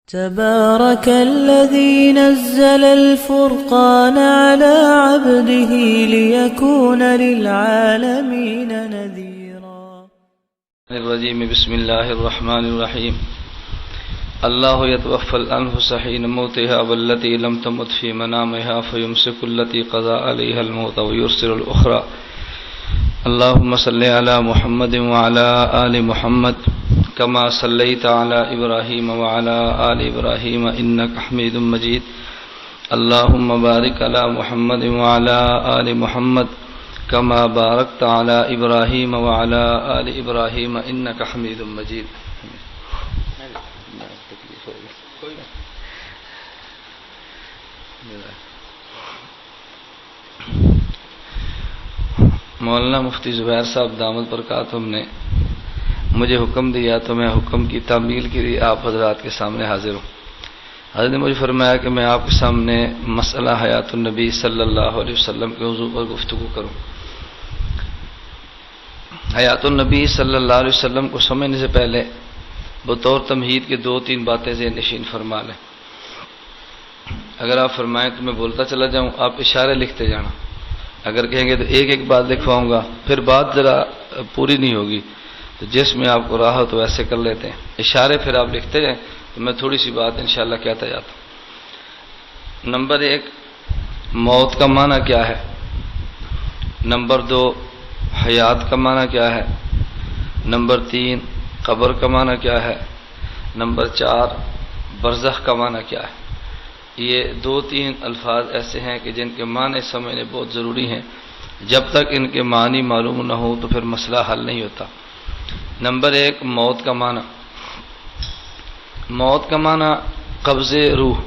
تبارك الذي نزل الفرقان على عبده ليكون للعالمين نذيرا. الرجيم. بسم الله الرحمن الرحيم. الله يتوفى الأنفس حين موتها والتي لم تمت في منامها فيمسك التي قضى عليها الموت ويرسل الأخرى. اللهم صل على محمد وعلى آل محمد كما صليت على إبراهيم وعلى آل إبراهيم إنك حميد مجيد. اللهم بارك على محمد وعلى آل محمد كما باركت على إبراهيم وعلى آل إبراهيم إنك حميد مجيد. مولانا مفتی زبیر صاحب دامت برکاتہم نے مجھے حکم دیا تو میں حکم کی تعمیل کے لیے آپ حضرات کے سامنے حاضر ہوں. حضرت نے مجھے فرمایا کہ میں آپ کے سامنے مسئلہ حیات النبی صلی اللہ علیہ وسلم کے موضوع پر گفتگو کروں. حیات النبی صلی اللہ علیہ وسلم کو سمجھنے سے پہلے بطور تمہید کے 2-3 باتیں ذہن نشین فرما لیں. اگر آپ فرمائیں تو میں بولتا چلا جاؤں، آپ اشارے لکھتے جانا. اگر کہیں گے تو ایک بات لکھواؤں گا، پھر بات ذرا پوری نہیں ہوگی، تو جس میں آپ کو راہ ہو تو ایسے کر لیتے ہیں. اشارے پھر آپ لکھتے جائیں تو میں تھوڑی سی بات انشاءاللہ کہتا جاتا ہوں. نمبر 1، موت کا معنی کیا ہے. نمبر 2، حیات کا معنی کیا ہے. نمبر 3، قبر کا معنی کیا ہے. نمبر 4، برزخ کا معنی کیا ہے. یہ 2-3 الفاظ ایسے ہیں کہ جن کے معنی سمجھنے بہت ضروری ہیں. جب تک ان کے معنی معلوم نہ ہو تو پھر مسئلہ حل نہیں ہوتا. نمبر 1، موت کا معنی. موت کا معنی قبض روح.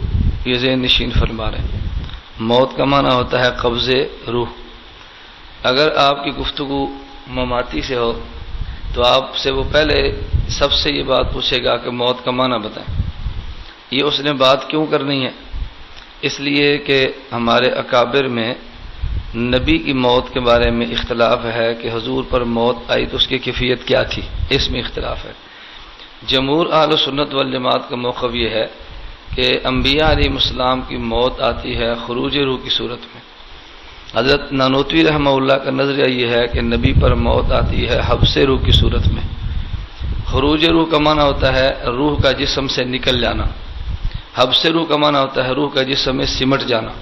یہ ذہن نشین فرما رہے ہیں. موت کا معنی ہوتا ہے قبض روح. اگر آپ کی گفتگو مماتی سے ہو تو آپ سے وہ پہلے سب سے یہ بات پوچھے گا کہ موت کا معنی بتائیں. یہ اس نے بات کیوں کرنی ہے؟ اس لیے کہ ہمارے اکابر میں نبی کی موت کے بارے میں اختلاف ہے کہ حضور پر موت آئی تو اس کی کیفیت کیا تھی، اس میں اختلاف ہے. جمہور اہل سنت والجماعت کا موقف یہ ہے کہ انبیاء علیہ السلام کی موت آتی ہے خروج روح کی صورت میں. حضرت نانوتوی رحمہ اللہ کا نظریہ یہ ہے کہ نبی پر موت آتی ہے حبس روح کی صورت میں. خروج روح کا معنی ہوتا ہے روح کا جسم سے نکل جانا. حبس روح کا معنی ہوتا ہے روح کا جسم میں سمٹ جانا.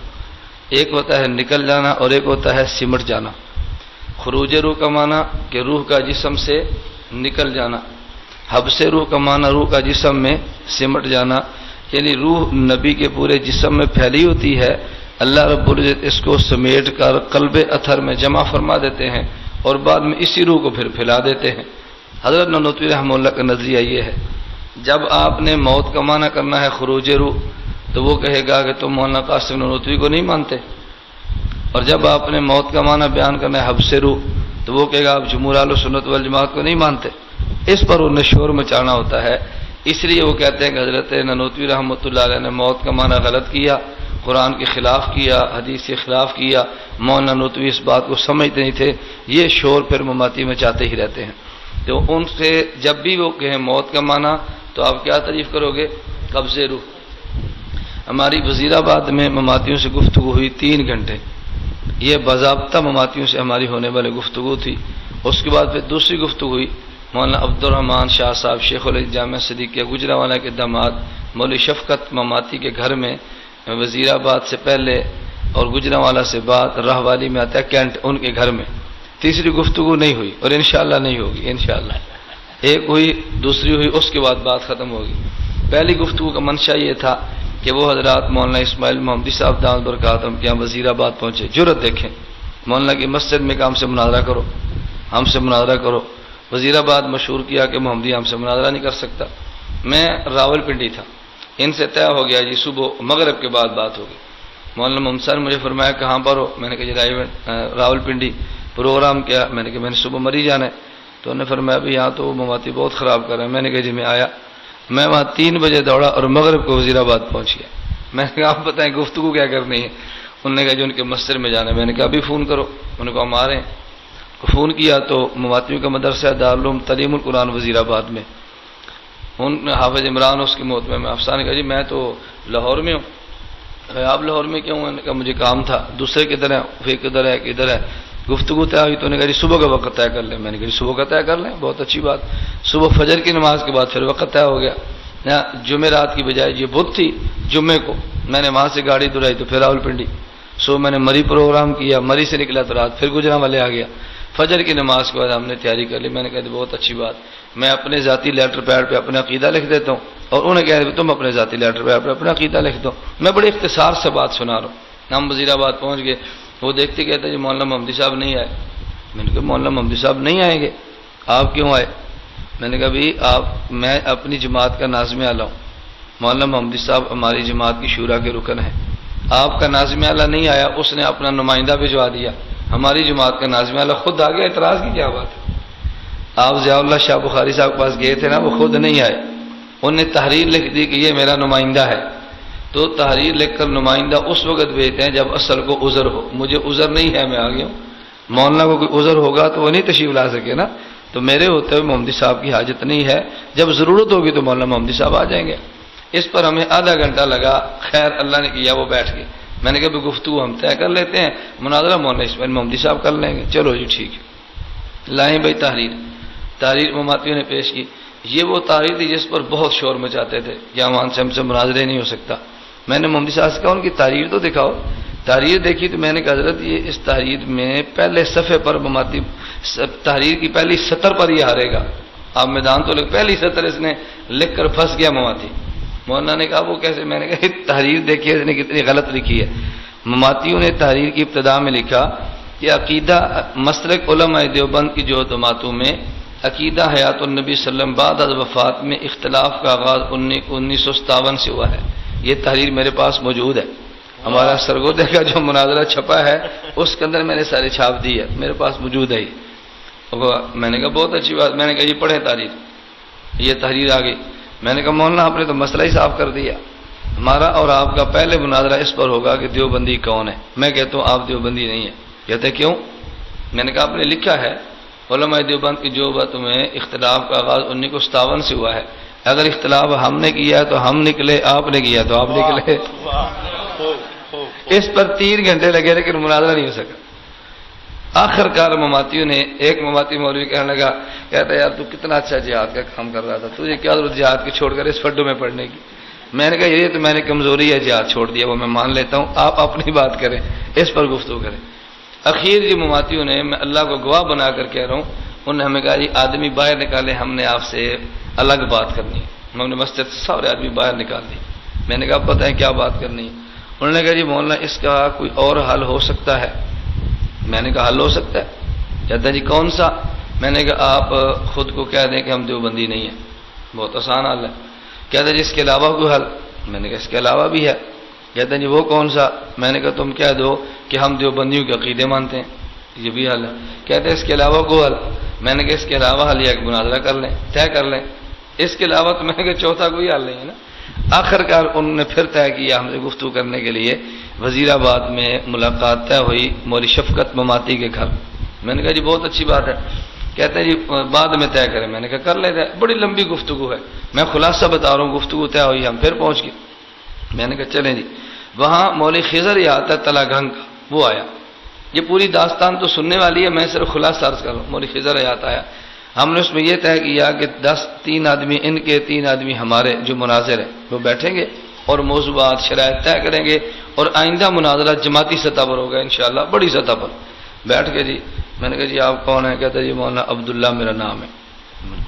ایک ہوتا ہے نکل جانا اور ایک ہوتا ہے سمٹ جانا. خروج روح کا معنی کہ روح کا جسم سے نکل جانا. حبس روح کا معنی روح کا جسم میں سمٹ جانا، یعنی روح نبی کے پورے جسم میں پھیلی ہوتی ہے. اللہ رب العزت اس کو سمیٹ کر قلب اطہر میں جمع فرما دیتے ہیں اور بعد میں اسی روح کو پھر پھیلا دیتے ہیں. حضرت نانوتوی رحمہ اللہ کا نظریہ یہ ہے. جب آپ نے موت کا معنی کرنا ہے خروج روح تو وہ کہے گا کہ تم مولانا قاسم نانوتوی کو نہیں مانتے، اور جب آپ نے موت کا معنی بیان کرنا ہے حبس روح تو وہ کہے گا آپ جمہور اہل سنت والجماعت کو نہیں مانتے. اس پر انہیں شور مچانا ہوتا ہے. اس لیے وہ کہتے ہیں کہ حضرت نانوتوی رحمۃ اللہ علیہ نے موت کا معنی غلط کیا، قرآن کے خلاف کیا، حدیث کے خلاف کیا. مولانا نانوتوی اس بات کو سمجھتے نہیں تھے. یہ شور پھر مماتی میں چاہتے ہی رہتے ہیں. تو ان سے جب بھی وہ کہیں موت کا معنی تو آپ کیا تعریف کرو گے؟ قبض روح. ہماری وزیر آباد میں مماتیوں سے گفتگو ہوئی 3 گھنٹے. یہ باضابطہ مماتیوں سے ہماری ہونے والی گفتگو تھی. اس کے بعد پھر دوسری گفتگو ہوئی مولانا عبدالرحمن شاہ صاحب شیخ الحدیث جامعہ صدیقیہ گجرانوالہ کے داماد مولوی شفقت مماتی کے گھر میں وزیر آباد سے پہلے اور گجرانوالہ سے بعد راہ والی میں آتا ہے کینٹ، ان کے گھر میں. تیسری گفتگو نہیں ہوئی اور انشاءاللہ نہیں ہوگی. انشاءاللہ ایک ہوئی، دوسری ہوئی، اس کے بعد بات ختم ہوگی. پہلی گفتگو کا منشا یہ تھا کہ وہ حضرات مولانا اسماعیل محمدی صاحب دامت برکاتہم کے یہاں وزیر آباد پہنچے. جرأت دیکھیں، مولانا کی مسجد میں کہ ہم سے مناظرہ کرو، ہم سے مناظرہ کرو. وزیر آباد مشہور کیا کہ محمدی ہم سے مناظرہ نہیں کر سکتا. میں راول پنڈی تھا، ان سے طے ہو گیا جی صبح مغرب کے بعد بات ہوگی. مولانا محمد صاحب نے مجھے فرمایا کہاں پر ہو؟ میں نے کہا جی راول پنڈی. پروگرام کیا؟ میں نے کہا میں نے صبح مری جانا ہے. تو انہوں نے فرمایا ابھی یہاں تو مماتی بہت خراب کر رہے ہیں. میں نے کہا جی میں آیا. میں وہاں 3 بجے دوڑا اور مغرب کو وزیر آباد پہنچ گیا. میں نے کہا آپ بتائیں گفتگو کیا کرنی ہے؟ انہوں نے کہا جو ان کے مسجد میں جانا ہے. میں نے کہا ابھی فون کرو. انہوں نے کہا ہم آ رہے ہیں. فون کیا تو مماتیوں کا مدرسہ دارالعلوم تعلیم القرآن وزیر آباد میں. حافظ عمران اس کی موت میں افسانہ نے کہا جی میں تو لاہور میں ہوں. آپ لاہور میں کیوں؟ میں نے کہا مجھے کام تھا. دوسرے کدھر ہے؟ پھر کدھر ہے کدھر ہے؟ گفتگو طے ہوئی تو نے کہا جی صبح کا وقت طے کر لیں. میں نے کہا جی صبح کا طے کر لیں، بہت اچھی بات. صبح فجر کی نماز کے بعد پھر وقت طے ہو گیا. جمعرات کی بجائے یہ بدھ تھی، جمعے کو میں نے وہاں سے گاڑی دلائی تو پھر راولپنڈی. میں نے مری پروگرام کیا، مری سے نکلا تو رات پھر گجرانوالے آ گیا. فجر کی نماز کے بعد ہم نے تیاری کر لی. میں نے کہا بہت اچھی بات، میں اپنے ذاتی لیٹر پیڈ پہ اپنا عقیدہ لکھ دیتا ہوں، اور انہیں کہہ رہے تم اپنے ذاتی لیٹر پیڈ پہ اپنا عقیدہ لکھ دو. میں بڑے اختصار سے بات سنا رہا ہوں. ہم وزیر آباد پہنچ گئے. وہ دیکھتے کہتے ہیں جی مولانا محمدی صاحب نہیں آئے. میں نے کہا مولانا محمدی صاحب نہیں آئیں گے، آپ کیوں آئے؟ میں نے کہا بھائی میں اپنی جماعت کا ناظم اعلیٰ ہوں، مولانا محمدی صاحب ہماری جماعت کی شورا کے رکن ہیں. آپ کا ناظم اعلیٰ نہیں آیا، اس نے اپنا نمائندہ بھجوا دیا. ہماری جماعت کا ناظم اعلیٰ خود آ گیا، اعتراض کی کیا بات ہے؟ آپ ضیاء اللہ شاہ بخاری صاحب کے پاس گئے تھے نا، وہ خود نہیں آئے. انہوں نے تحریر لکھ دی کہ یہ میرا نمائندہ ہے. تو تحریر لکھ کر نمائندہ اس وقت بھیجتے ہیں جب اصل کو عذر ہو. مجھے عذر نہیں ہے، میں آ گیا ہوں. مولانا کو کوئی عذر ہوگا تو وہ نہیں تشریف لا سکے نا. تو میرے ہوتے ہوئے محمدی صاحب کی حاجت نہیں ہے. جب ضرورت ہوگی تو مولانا محمدی صاحب آ جائیں گے. اس پر ہمیں آدھا گھنٹہ لگا. خیر اللہ نے کیا وہ بیٹھ گئے. میں نے کہا گفتگو ہم طے کر لیتے ہیں، مناظرہ مولانا اسماعیل محمدی صاحب کر لیں گے. چلو جی ٹھیک ہے. لائیں بھائی تحریر مماتیوں نے پیش کی. یہ وہ تحریر تھی جس پر بہت شور مچاتے تھے کہ ہم سے مناظرے نہیں ہو سکتا. میں نے محمدی صاحب سے کہا ان کی تحریر تو دکھاؤ. تحریر دیکھی تو میں نے کہا حضرت یہ اس تحریر میں پہلے صفحے پر مماتی تحریر کی پہلی سطر پر یہ ہارے گا. آپ میدان تو پہلی سطر اس نے لکھ کر پھنس گیا مماتی. مولانا نے کہا وہ کیسے؟ میں نے کہا تحریر دیکھیے اس نے کتنی غلط لکھی ہے. مماتیوں نے تحریر کی ابتدا میں لکھا کہ عقیدہ مسلک علماء دیوبند کی جو جماعتوں میں عقیدہ حیات النبی صلی اللہ علیہ وسلم بعد از وفات میں اختلاف کا آغاز 1957 سے ہوا ہے. یہ تحریر میرے پاس موجود ہے. ہمارا سرگودے کا جو مناظرہ چھپا ہے اس کے اندر میں نے سارے چھاپ دی ہے، میرے پاس موجود ہے. میں نے کہا بہت اچھی بات. میں نے کہا یہ پڑھیں تحریر. یہ تحریر آ گئی. میں نے کہا مولانا آپ نے تو مسئلہ ہی صاف کر دیا. ہمارا اور آپ کا پہلے مناظرہ اس پر ہوگا کہ دیوبندی کون ہے. میں کہتا ہوں آپ دیوبندی نہیں ہیں. کہتے کیوں؟ میں نے کہا آپ نے لکھا ہے علماء دیوبند کی جو بات میں اختلاف کا آغاز 1957 سے ہوا ہے. اگر اختلاف ہم نے کیا تو ہم نکلے، آپ نے کیا تو آپ نکلے. اس پر 3 گھنٹے لگے لیکن مناظرہ نہیں ہو سکا. آخر کار مماتیوں نے ایک مماتی مولوی کہنے لگا، کہتا یار تو کتنا اچھا جہاد کا کام کر رہا تھا، تجھے کیا ضرورت جہاد کی چھوڑ کر اس فڈو میں پڑھنے کی. میں نے کہا یہ تو میں نے کمزوری ہے جہاد چھوڑ دیا، وہ میں مان لیتا ہوں، آپ اپنی بات کریں، اس پر گفتگو کریں. اخیر جی مماتیوں نے، میں اللہ کو گواہ بنا کر کہہ رہا ہوں، انہوں نے ہمیں کہا جی آدمی باہر نکالے، ہم نے آپ سے الگ بات کرنی ہے. ہم نے مسجد سے سارے آدمی باہر نکال دی. میں نے کہا پتہ ہے کیا بات کرنی ہے؟ انہوں نے کہا جی مولانا اس کا کوئی اور حل ہو سکتا ہے. میں نے کہا حل ہو سکتا ہے. کہتا ہے جی کون سا؟ میں نے کہا آپ خود کو کہہ دیں کہ ہم دیوبندی نہیں ہیں، بہت آسان حل ہے. کہتا ہے جی اس کے علاوہ کوئی حل؟ میں نے کہا اس کے علاوہ بھی ہے. کہتا ہے جی وہ کون سا؟ میں نے کہا تم کہہ دو کہ ہم دیوبندیوں کے عقیدے مانتے ہیں، یہ بھی حل ہے. کہتے ہیں اس کے علاوہ کوئی حل؟ میں نے کہا اس کے علاوہ حل یہ کہ مناظرہ کر لیں، طے کر لیں. اس کے علاوہ تو میں نے کہا چوتھا کوئی حل نہیں ہے نا. آخر کار انہوں نے پھر طے کیا ہم سے گفتگو کرنے کے لیے. وزیر آباد میں ملاقات طے ہوئی مولوی شفقت مماتی کے گھر. میں نے کہا جی بہت اچھی بات ہے. کہتے ہیں جی بعد میں طے کریں. میں نے کہا کر لیتے ہیں، بڑی لمبی گفتگو ہے، میں خلاصہ بتا رہا ہوں. گفتگو طے ہوئی، ہم پھر پہنچ گئے. میں نے کہا چلیں جی. وہاں مولوی خضر یہ آتا ہے تلا گھنگ کا، وہ آیا. یہ پوری داستان تو سننے والی ہے، میں صرف خلاصہ عرض کر رہا ہوں. مولوی خضر آتا ہے. ہم نے اس میں یہ طے کیا کہ 3 آدمی ان کے 3 آدمی ہمارے جو مناظر ہیں وہ بیٹھیں گے اور موضوعات شرائط طے کریں گے، اور آئندہ مناظرہ جماعتی سطح پر ہوگا انشاءاللہ، بڑی سطح پر. بیٹھ کے جی میں نے کہا جی آپ کون ہیں؟ کہتا جی مولانا عبداللہ میرا نام ہے.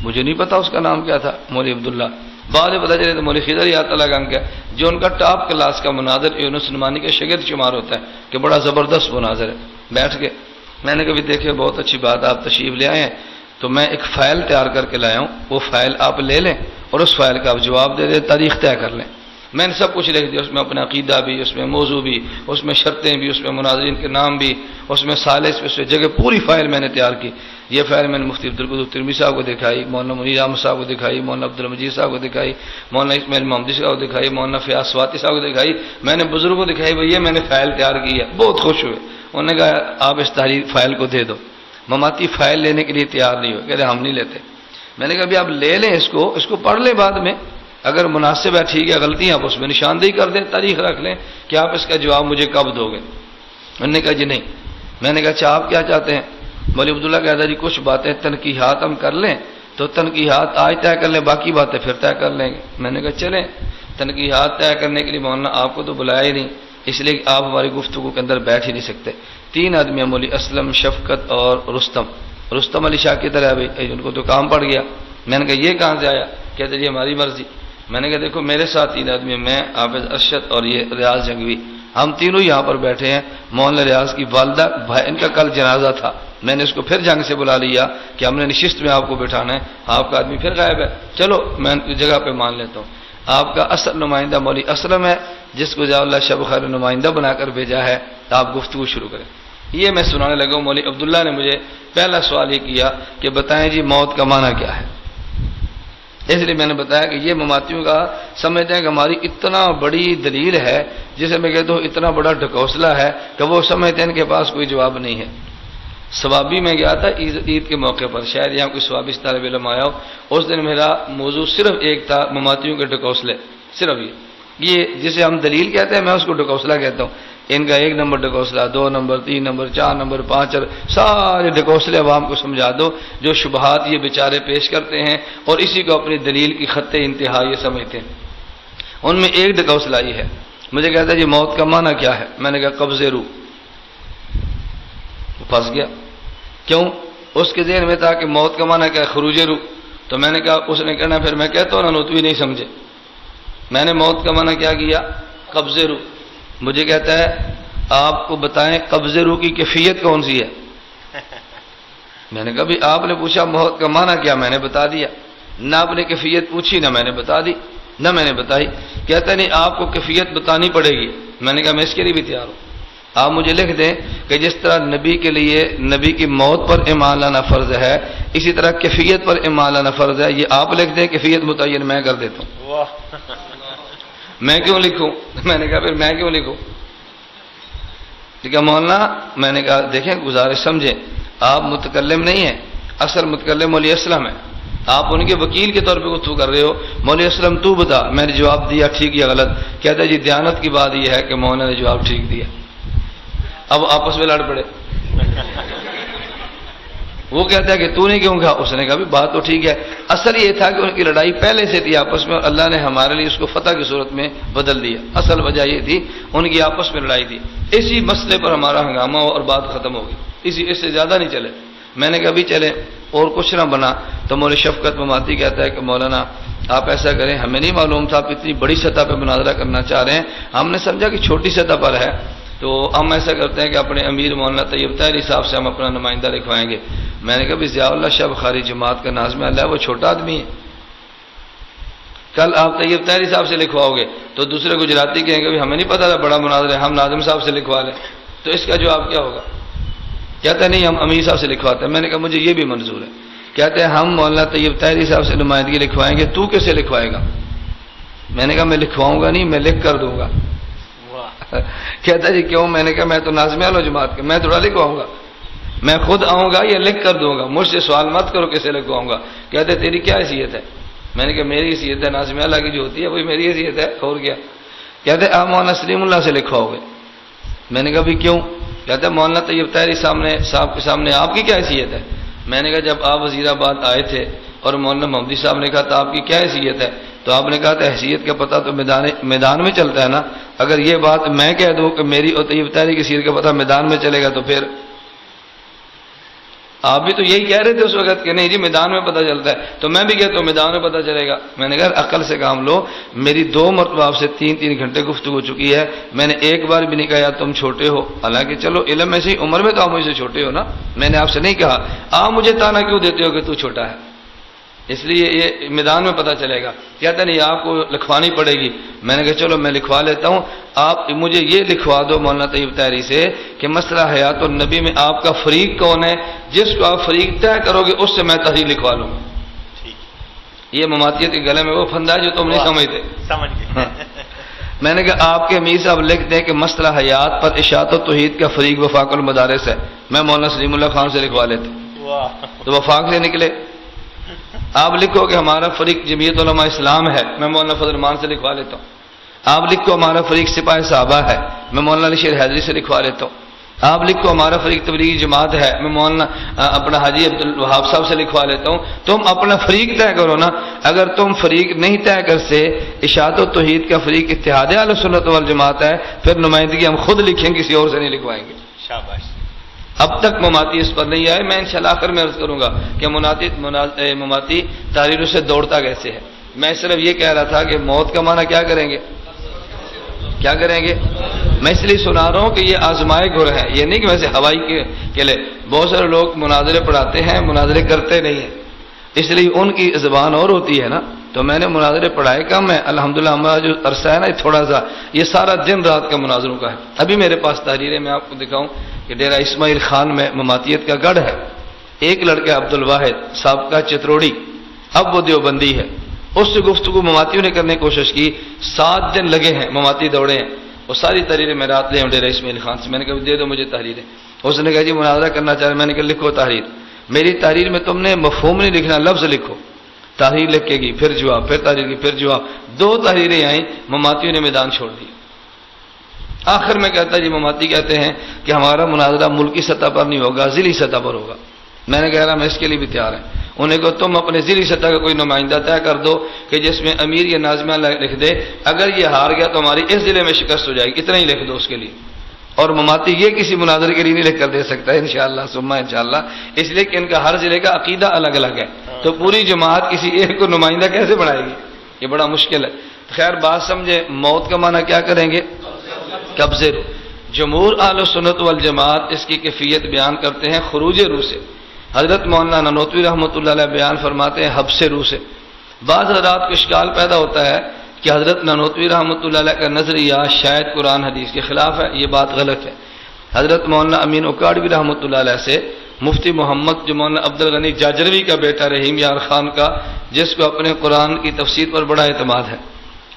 مجھے نہیں پتا اس کا نام کیا تھا، مولوی عبداللہ. بعد میں پتا چلے تو مولوی خضر ہی آتا لگا کہ جو ان کا ٹاپ کلاس کا مناظر یونس نعمانی کے شاگرد شمار ہوتا ہے کہ بڑا زبردست مناظر ہے. بیٹھ کے میں نے کبھی دیکھے بہت اچھی بات، آپ تشریف لے آئے ہیں تو میں ایک فائل تیار کر کے لایا ہوں، وہ فائل آپ لے لیں اور اس فائل کا آپ جواب دے دیں، تاریخ طے کر لیں. میں نے سب کچھ لکھ دیا، اس میں اپنا عقیدہ بھی، اس میں موضوع بھی، اس میں شرطیں بھی، اس میں مناظرین کے نام بھی، اس میں سالس بھی، اس میں جگہ، پوری فائل میں نے تیار کی. یہ فائل میں نے مفتی عبدالقدوس ترمذی صاحب کو دکھائی، مولانا منیر احمد صاحب کو دکھائی، مولانا عبدالمجید صاحب کو دکھائی، مولانا اسماعیل محمدی صاحب کو دکھائی، مولانا فیاض سواتی صاحب کو دکھائی. میں نے بزرگوں کو دکھائی، بھئی یہ میں نے فائل تیار کی ہے. بہت خوش ہوئے. انہوں نے کہا آپ اس تحریر فائل کو دے دو. مماتی فائل لینے کے لیے تیار نہیں ہوئے، کہہ رہے ہم نہیں لیتے. میں نے کہا ابھی آپ لے لیں اس کو پڑھ لیں بعد میں، اگر مناسب ہے ٹھیک ہے، غلطیاں آپ اس میں نشاندہی کر دیں، تاریخ رکھ لیں کہ آپ اس کا جواب مجھے کب دو گے۔ انہوں نے کہا جی نہیں۔ میں نے کہا اچھا آپ کیا چاہتے ہیں؟ مولوی عبداللہ کہتا جی کچھ باتیں تنقیحات ہم کر لیں تو تنقیحات آج طے کر لیں، باقی باتیں پھر طے کر لیں گے۔ میں نے کہا چلیں، تنقیحات طے کرنے کے لیے مولانا آپ کو تو بلایا ہی نہیں، اس لیے کہ آپ ہماری گفتگو کے اندر بیٹھ ہی نہیں سکتے۔ 3 آدمی ہیں، مولوی اسلم، شفقت اور رستم علی شاہ کی طرح ابھی ان کو تو کام پڑ گیا۔ میں نے کہا یہ کہاں سے آیا؟ کہتے جی ہماری مرضی۔ میں نے کہا دیکھو میرے ساتھ 3 آدمی ہیں، میں حافظ ارشد اور یہ ریاض جنگوی، ہم تینوں یہاں پر بیٹھے ہیں۔ مولانا ریاض کی والدہ ان کا کل جنازہ تھا، میں نے اس کو پھر جنگ سے بلا لیا کہ ہم نے نشست میں آپ کو بٹھانا ہے، آپ کا آدمی پھر غائب ہے، چلو میں جگہ پہ مان لیتا ہوں۔ آپ کا اصل نمائندہ مولوی اسلم ہے، جس کو جزا اللہ شب خیر نمائندہ بنا کر بھیجا ہے، تو آپ گفتگو شروع کریں۔ یہ میں سنانے لگا ہوں۔ مولوی عبداللہ نے مجھے پہلا سوال یہ کیا کہ بتائیں جی موت کا معنی کیا ہے؟ اس لیے میں نے بتایا کہ یہ مماتیوں کا سمجھتے ہیں کہ ہماری اتنا بڑی دلیل ہے، جسے میں کہتا ہوں اتنا بڑا ڈھکوسلا ہے کہ وہ سمجھتے ہیں ان کے پاس کوئی جواب نہیں ہے۔ ثوابی میں گیا تھا عید کے موقع پر، شاید یہاں کوئی ثوابی طالب علم آیا ہو، اس دن میرا موضوع صرف ایک تھا، مماتیوں کے ڈھکوسلے، صرف یہ جسے ہم دلیل کہتے ہیں میں اس کو ڈھکوسلا کہتا ہوں۔ ان کا 1 نمبر ڈھکوسلا، 2 نمبر، 3 نمبر، 4 نمبر، 5 سارے ڈھکوسلے عوام کو سمجھا دو جو شبہات یہ بیچارے پیش کرتے ہیں اور اسی کو اپنی دلیل کی خط انتہا یہ سمجھتے ہیں۔ ان میں ایک ڈھکوسلا یہ ہے، مجھے کہتا ہے جی موت کا معنی کیا ہے؟ میں نے کہا قبض روح۔ پھنس گیا، کیوں؟ اس کے ذہن میں تھا کہ موت کا معنی کیا ہے؟ خروج روح۔ تو میں نے کہا، اس نے کہنا پھر میں کہتا ہوں نا تو بھی نہیں سمجھے۔ میں نے موت کا معنی کیا کیا؟ قبض روح۔ مجھے کہتا ہے آپ کو بتائیں قبض روح کی کیفیت کون سی ہے؟ میں نے کہا بھی آپ نے پوچھا موت کا معنی کیا، میں نے بتا دیا، نہ آپ نے کیفیت پوچھی نہ میں نے بتا دی، نہ میں نے بتائی۔ کہتا نہیں آپ کو کیفیت بتانی پڑے گی۔ میں نے کہا میں اس کے لیے بھی تیار ہوں، آپ مجھے لکھ دیں کہ جس طرح نبی کے لیے نبی کی موت پر ایمان لانا فرض ہے، اسی طرح کیفیت پر ایمان لانا فرض ہے، یہ آپ لکھ دیں، کیفیت متعین میں کر دیتا ہوں۔ میں کیوں لکھوں؟ میں نے کہا پھر میں کیوں لکھوں؟ ٹھیک ہے مولانا، میں نے کہا دیکھیں گزارش سمجھیں، آپ متکلم نہیں ہیں، اصل متکلم مولوی اسلم ہے، آپ ان کے وکیل کے طور پہ گفتگو کر رہے ہو۔ مولوی اسلم تو بتا، میں نے جواب دیا ٹھیک یا غلط؟ کہتا ہے جی دیانت کی بات یہ ہے کہ مولانا نے جواب ٹھیک دیا۔ اب آپس میں لڑ پڑے، وہ کہتا ہے کہ تو نے کیوں کہا؟ اس نے کہا بھی بات تو ٹھیک ہے، اصل یہ تھا کہ ان کی لڑائی پہلے سے تھی آپس میں، اور اللہ نے ہمارے لیے اس کو فتح کی صورت میں بدل دیا۔ اصل وجہ یہ تھی ان کی آپس میں لڑائی تھی، اسی مسئلے پر ہمارا ہنگامہ ہو اور بات ختم ہو گئی، اس سے زیادہ نہیں چلے۔ میں نے کہا بھی چلے اور کچھ نہ بنا تو مولوی شفقت مماتی کہتا ہے کہ مولانا آپ ایسا کریں، ہمیں نہیں معلوم تھا آپ اتنی بڑی سطح پہ مناظرہ کرنا چاہ رہے ہیں، ہم نے سمجھا کہ چھوٹی سطح پر ہے، تو ہم ایسا کرتے ہیں کہ اپنے امیر مولانا طیب طاہری صاحب سے ہم اپنا نمائندہ لکھوائیں گے۔ میں نے کہا بھی ضیاء اللہ شاہ بخاری جماعت کا ناظم اللہ ہے، وہ چھوٹا آدمی ہے، کل آپ طیب طاہری صاحب سے لکھواؤ گے تو دوسرے گجراتی کہیں گے بھی ہمیں نہیں پتا تھا بڑا مناظر ہے، ہم ناظم صاحب سے لکھوا لیں، تو اس کا جواب کیا ہوگا؟ کہتے ہیں نہیں ہم امیر صاحب سے لکھواتے ہیں۔ میں نے کہا مجھے یہ بھی منظور ہے۔ کہتے ہیں ہم مولانا طیب طاہری صاحب سے نمائندگی لکھوائیں گے، تو کیسے لکھوائے گا؟ میں نے کہا میں لکھواؤں گا نہیں، میں لکھ کر دوں گا۔ کہتا ہے جی کیوں؟ میں نے کہا میں تو ناظم اعلیٰ جماعت کا، میں تھوڑا لکھواؤں گا، میں خود آؤں گا یا لکھ کر دوں گا، مجھ سے سوال مت کرو کیسے لکھواؤں گا۔ کہتے تیری کیا حیثیت ہے؟ میں نے کہا میری حیثیت ہے ناظم اعلیٰ کی جو ہوتی ہے وہی میری حیثیت ہے، اور کیا؟ کہتے آپ مولانا سلیم اللہ سے لکھواؤ گے۔ میں نے کہا بھی کیوں؟ کہتے مولانا طیب طاہری صاحب کے سامنے آپ کی کیا حیثیت ہے؟ میں نے کہا جب آپ وزیر آباد آئے تھے اور مولانا محمدی صاحب نے کہا تھا آپ کی کیا حیثیت ہے، تو آپ نے کہا تھا حیثیت کا پتہ تو میدان میں چلتا ہے نا، اگر یہ بات میں کہہ دوں کہ میری اور طیب طاہری کی سیرت کا پتہ میدان میں چلے گا تو پھر آپ بھی تو یہی کہہ رہے تھے اس وقت کہ نہیں جی میدان میں پتہ چلتا ہے، تو میں بھی کہتا ہوں میدان میں پتہ چلے گا۔ میں نے کہا عقل سے کام لو، میری 2 مرتبہ آپ سے 3 گھنٹے گفتگو ہو چکی ہے، میں نے ایک بار بھی نہیں کہا تم چھوٹے ہو، حالانکہ چلو علم میں سے عمر میں تو آپ مجھ سے چھوٹے ہو نا، میں نے آپ سے نہیں کہا آپ مجھے تانا کیوں دیتے ہو کہ تو چھوٹا ہے، اس لیے یہ میدان میں پتہ چلے گا۔ کہتا نہیں آپ کو لکھوانی پڑے گی۔ میں نے کہا چلو میں لکھوا لیتا ہوں، آپ مجھے یہ لکھوا دو مولانا طیب طاہری سے کہ مسئلہ حیات النبی میں آپ کا فریق کون ہے، جس کو آپ فریق طے کرو گے اس سے میں تحریر لکھوا لوں گا۔ یہ مماتیت کے گلے میں وہ پھندا ہے جو تم نہیں سمجھتے۔ میں نے کہا آپ کے امیر صاحب لکھ دیں کہ مسئلہ حیات پر اشاعت و توحید کا فریق وفاق المدارس ہے، میں مولانا سلیم اللہ خان سے لکھوا لیتا، تو وفاق سے نکلے۔ آپ لکھو کہ ہمارا فریق جمعیت علماء اسلام ہے، میں مولانا فضل الرحمان سے لکھوا لیتا ہوں۔ آپ لکھو ہمارا فریق سپاہی صحابہ ہے، میں مولانا علی شیر حیدری سے لکھوا لیتا ہوں۔ آپ لکھو ہمارا فریق تبلیغی جماعت ہے، میں مولانا اپنا حاجی عبد الوہاب صاحب سے لکھوا لیتا ہوں۔ تم اپنا فریق طے کرو نا۔ اگر تم فریق نہیں طے کر سے اشاعت و توحید کا فریق اتحاد اہل سنت والجماعت ہے، پھر نمائندگی ہم خود لکھیں، کسی اور سے نہیں لکھوائیں گے۔ شاباش۔ اب تک مماتی اس پر نہیں آئے۔ میں انشاءاللہ آخر میں عرض کروں گا کہ مماتی تحریروں سے دوڑتا کیسے ہے۔ میں صرف یہ کہہ رہا تھا کہ موت کا معنی کیا کریں گے، کیا کریں گے۔ میں اس لیے سنا رہا ہوں کہ یہ آزمائے گر ہے، یہ نہیں کہ ویسے ہوائی کے لیے۔ بہت سارے لوگ مناظرے پڑھاتے ہیں، مناظرے کرتے نہیں ہیں، اس لیے ان کی زبان اور ہوتی ہے نا۔ تو میں نے مناظرے پڑھائے کم ہے الحمدللہ۔ ہمارا جو عرصہ ہے نا تھوڑا سا، یہ سارا دن رات کا مناظروں کا ہے۔ ابھی میرے پاس تحریریں میں آپ کو دکھاؤں کہ ڈیرہ اسماعیل خان میں مماتیت کا گڑھ ہے۔ ایک لڑکا عبد الواحد سابقہ چتروڑی، اب وہ دیوبندی ہے، اس سے گفتگو مماتیوں نے کرنے کی کوشش کی، 7 دن لگے ہیں، مماتی دوڑے ہیں۔ وہ ساری تحریریں میں رات لے ہوں ڈیرہ اسماعیل خان سے۔ میں نے کہا دے دو مجھے تحریریں۔ اس نے کہا جی مناظرہ کرنا چاہ رہے۔ میں نے کہا لکھو تحریر۔ میری تحریر میں تم نے مفہوم نہیں لکھنا، لفظ لکھو۔ تحریر لکھ کے گی، پھر جواب، پھر تحریر کی، پھر جواب۔ 2 تحریریں آئیں، مماتیوں نے میدان چھوڑ دیا۔ آخر میں کہتا جی مماتی کہتے ہیں کہ ہمارا مناظرہ ملکی سطح پر نہیں ہوگا، ضلعی سطح پر ہوگا۔ میں نے کہہ رہا میں اس کے لیے بھی تیار ہیں۔ انہیں کہو تم اپنے ضلعی سطح کا کوئی نمائندہ طے کر دو کہ جس میں امیر یا ناظمہ لکھ دے، اگر یہ ہار گیا تو ہماری اس ضلع میں شکست ہو جائے گی، اتنا ہی لکھ دو اس کے لیے۔ اور مماتی یہ کسی مناظرے کے لیے نہیں لکھ کر دے سکتا ہے انشاءاللہ ثم انشاءاللہ، اس لیے کہ ان کا ہر ضلع کا عقیدہ الگ الگ ہے، تو پوری جماعت کسی ایک کو نمائندہ کیسے بنائے گی، یہ بڑا مشکل ہے۔ خیر بات سمجھے، موت کا معنی کیا کریں گے، قبضے روح۔ جمہور اہل سنت والجماعت اس کی کیفیت بیان کرتے ہیں خروج روح سے۔ حضرت مولانا نانوتوی رحمۃ اللہ علیہ بیان فرماتے ہیں حبس روح سے۔ بعض حضرات کو اشکال پیدا ہوتا ہے کہ حضرت نانوتوی رحمۃ اللہ علیہ کا نظریہ شاید قرآن حدیث کے خلاف ہے، یہ بات غلط ہے۔ حضرت مولانا امین اکاڑوی رحمۃ اللہ علیہ سے مفتی محمد جو مولانا عبد الغنی جاجروی کا بیٹا رحیم یار خان کا، جس کو اپنے قرآن کی تفسیر پر بڑا اعتماد ہے،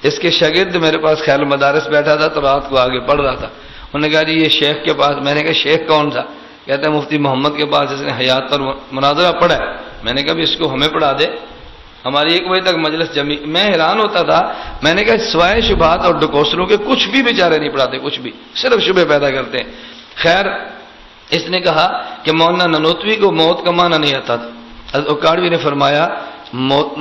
اس کے شاگرد میرے پاس خیال مدارس بیٹھا تھا تو رات کو آگے پڑھ رہا تھا۔ انہوں نے کہا جی یہ شیخ کے پاس۔ میں نے کہا شیخ کون تھا؟ کہتا ہے مفتی محمد کے پاس، جس نے حیات پر مناظرہ پڑھا ہے۔ میں نے کہا بھی اس کو ہمیں پڑھا دے، ہماری 1 بجے تک مجلس جمی۔ میں حیران ہوتا تھا، میں نے کہا سوائے شبہات اور ڈکوسروں کے کچھ بھی بیچارے نہیں پڑھاتے، کچھ بھی، صرف شبہ پیدا کرتے ہیں۔ خیر اس نے کہا کہ مولانا نانوتوی کو موت کا معنی نہیں آتا تھا۔ حضرت اکاڑوی نے فرمایا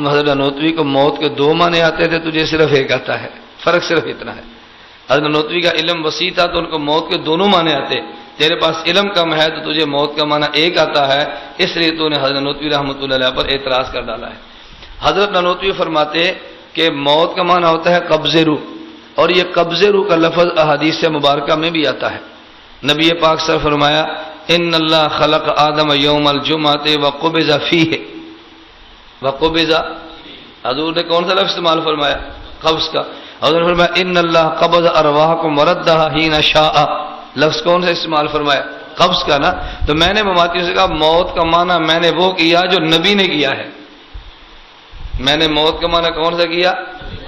حضرت نانوتوی کو موت کے 2 معنی آتے تھے، تجھے صرف ایک آتا ہے، فرق صرف اتنا ہے۔ حضرت نانوتوی کا علم وسیع تھا تو ان کو موت کے دونوں معنی آتے، تیرے پاس علم کم ہے تو تجھے موت کا معنی ایک آتا ہے، اس لیے تو نے حضرت نانوتوی رحمۃ اللہ علیہ پر اعتراض کر ڈالا ہے۔ حضرت نانوتوی فرماتے کہ موت کا معنی ہوتا ہے قبض روح، اور یہ قبض روح کا لفظ احادیث مبارکہ میں بھی آتا ہے۔ نبی پاک صلی اللہ علیہ وسلم فرمایا ان اللہ خلق آدم یوم الجمعۃ وقبض فیہ، وقبض، حضور نے کون سا لفظ استعمال فرمایا؟ قبض کا۔ حضور نے فرمایا ان اللہ قبض ارواحکم وردها حین شاء، لفظ کون سا استعمال فرمایا؟ قبض کا نا۔ تو میں نے مماتیوں سے کہا موت کا معنی میں نے وہ کیا جو نبی نے کیا ہے۔ میں نے موت کا معنی کون سا کیا؟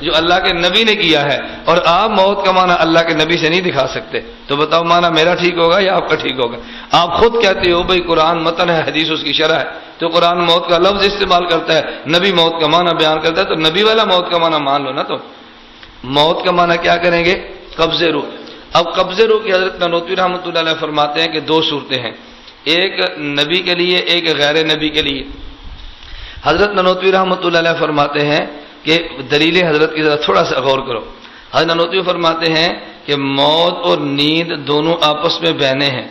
جو اللہ کے نبی نے کیا ہے، اور آپ موت کا معنی اللہ کے نبی سے نہیں دکھا سکتے۔ تو بتاؤ معنی میرا ٹھیک ہوگا یا آپ کا ٹھیک ہوگا؟ آپ خود کہتے ہو بھائی قرآن متن ہے، حدیث اس کی شرح ہے، تو قرآن موت کا لفظ استعمال کرتا ہے، نبی موت کا معنی بیان کرتا ہے، تو نبی والا موت کا معنی مان لو نا۔ تو موت کا معنی کیا کریں گے؟ قبض روح۔ اب قبض روح کی حضرت نانوتوی رحمۃ اللہ علیہ فرماتے ہیں کہ 2 صورتیں ہیں، ایک نبی کے لیے، ایک غیر نبی کے لیے۔ حضرت نانوتوی رحمۃ اللہ علیہ فرماتے ہیں کہ دلیل حضرت کی ذرا تھوڑا سا غور کرو۔ حضرت نانوتوی فرماتے ہیں کہ موت اور نیند دونوں آپس میں بہنے ہیں،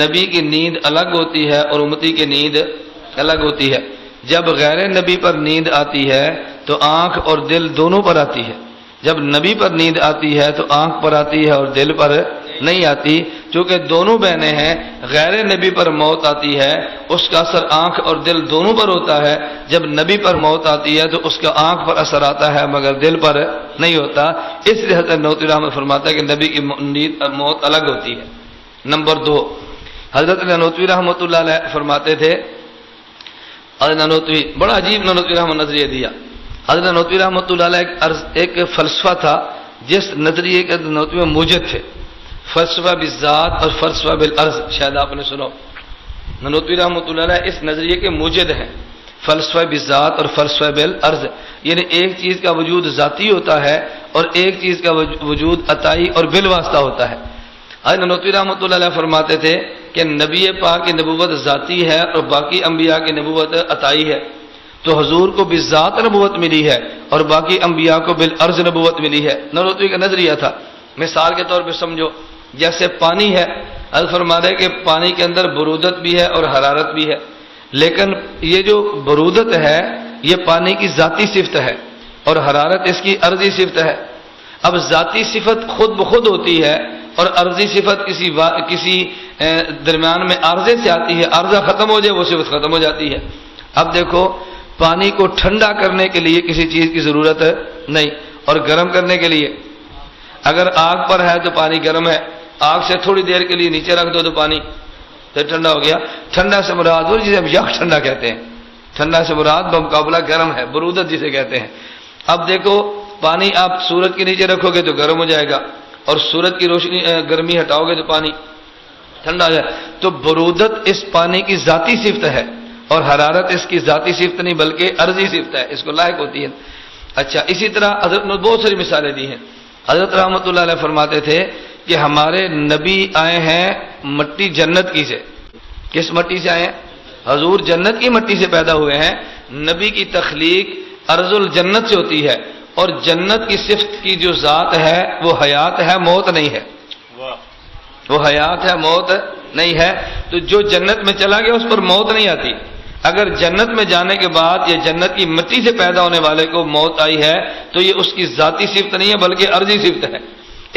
نبی کی نیند الگ ہوتی ہے اور امتی کی نیند الگ ہوتی ہے۔ جب غیر نبی پر نیند آتی ہے تو آنکھ اور دل دونوں پر آتی ہے، جب نبی پر نیند آتی ہے تو آنکھ پر آتی ہے اور دل پر نہیں آتی، چونکہ دونوں بہنیں ہیں۔ غیر نبی پر موت آتی ہے، اس کا اثر آنکھ اور دل دونوں پر ہوتا ہے، جب نبی پر موت آتی ہے تو اس کا آنکھ پر اثر آتا ہے مگر دل پر نہیں ہوتا۔ اس لیے حضرت نانوتوی رحمۃ فرماتا ہے کہ نبی کی موت الگ ہوتی ہے۔ نمبر 2، حضرت نانوتوی رحمۃ اللہ علیہ فرماتے تھے، حضرت نانوتوی بڑا عجیب نانوتوی رحمۃ نظریہ دیا۔ حضرت نانوتوی رحمۃ اللہ علیہ ایک فلسفہ تھا جس نظریے کے نانوتوی میں موجد تھے، فلسفہ بالذات اور فلسفہ بالعرض، شاید آپ نے سنو۔ نانوتوی رحمۃ اللہ علیہ اس نظریے کے موجد ہیں۔ فلسفہ بالذات اور فلسفہ بالعرض، یعنی ایک چیز کا وجود ذاتی ہوتا ہے اور ایک چیز کا وجود عطائی اور بالواسطہ ہوتا ہے۔ حضرت نانوتوی رحمۃ اللہ علیہ فرماتے تھے کہ نبی پاک کی نبوت ذاتی ہے اور باقی انبیاء کی نبوت عطائی ہے، تو حضور کو بالذات نبوت ملی ہے اور باقی انبیاء کو بالعرض نبوت ملی ہے۔ نانوتوی کا نظریہ تھا، مثال کے طور پہ سمجھو جیسے پانی ہے، حضرت فرما رہے کہ پانی کے اندر برودت بھی ہے اور حرارت بھی ہے، لیکن یہ جو برودت ہے یہ پانی کی ذاتی صفت ہے اور حرارت اس کی عرضی صفت ہے۔ اب ذاتی صفت خود بخود ہوتی ہے اور عرضی صفت کسی درمیان میں عارضے سے آتی ہے، عارضہ ختم ہو جائے وہ صفت ختم ہو جاتی ہے۔ اب دیکھو پانی کو ٹھنڈا کرنے کے لیے کسی چیز کی ضرورت نہیں، اور گرم کرنے کے لیے اگر آگ پر ہے تو پانی گرم ہے، آگ سے تھوڑی دیر کے لیے نیچے رکھ دو تو پانی پھر ٹھنڈا ہو گیا۔ ٹھنڈا سے مراد وہ جسے ہم یخ ٹھنڈا کہتے ہیں، ٹھنڈا سے مراد بمقابلہ گرم ہے، برودت جسے کہتے ہیں۔ اب دیکھو پانی آپ سورج کے نیچے رکھو گے تو گرم ہو جائے گا، اور سورج کی روشنی گرمی ہٹاؤ گے تو پانی ٹھنڈا ہو جائے۔ تو برودت اس پانی کی ذاتی صفت ہے اور حرارت اس کی ذاتی صفت نہیں بلکہ عرضی صفت ہے، اس کو لائق ہوتی ہے۔ اچھا، اسی طرح حضرت نے بہت ساری مثالیں دی ہیں۔ حضرت رحمۃ اللہ علیہ فرماتے تھے کہ ہمارے نبی آئے ہیں مٹی جنت کی سے۔ کس مٹی سے آئے ہیں؟ حضور جنت کی مٹی سے پیدا ہوئے ہیں۔ نبی کی تخلیق ارض الجنت سے ہوتی ہے، اور جنت کی صفت کی جو ذات ہے وہ حیات ہے، موت نہیں ہے۔ وہ حیات ہے، موت نہیں ہے۔ تو جو جنت میں چلا گیا اس پر موت نہیں آتی۔ اگر جنت میں جانے کے بعد یہ جنت کی مٹی سے پیدا ہونے والے کو موت آئی ہے تو یہ اس کی ذاتی صفت نہیں ہے بلکہ عرضی صفت ہے۔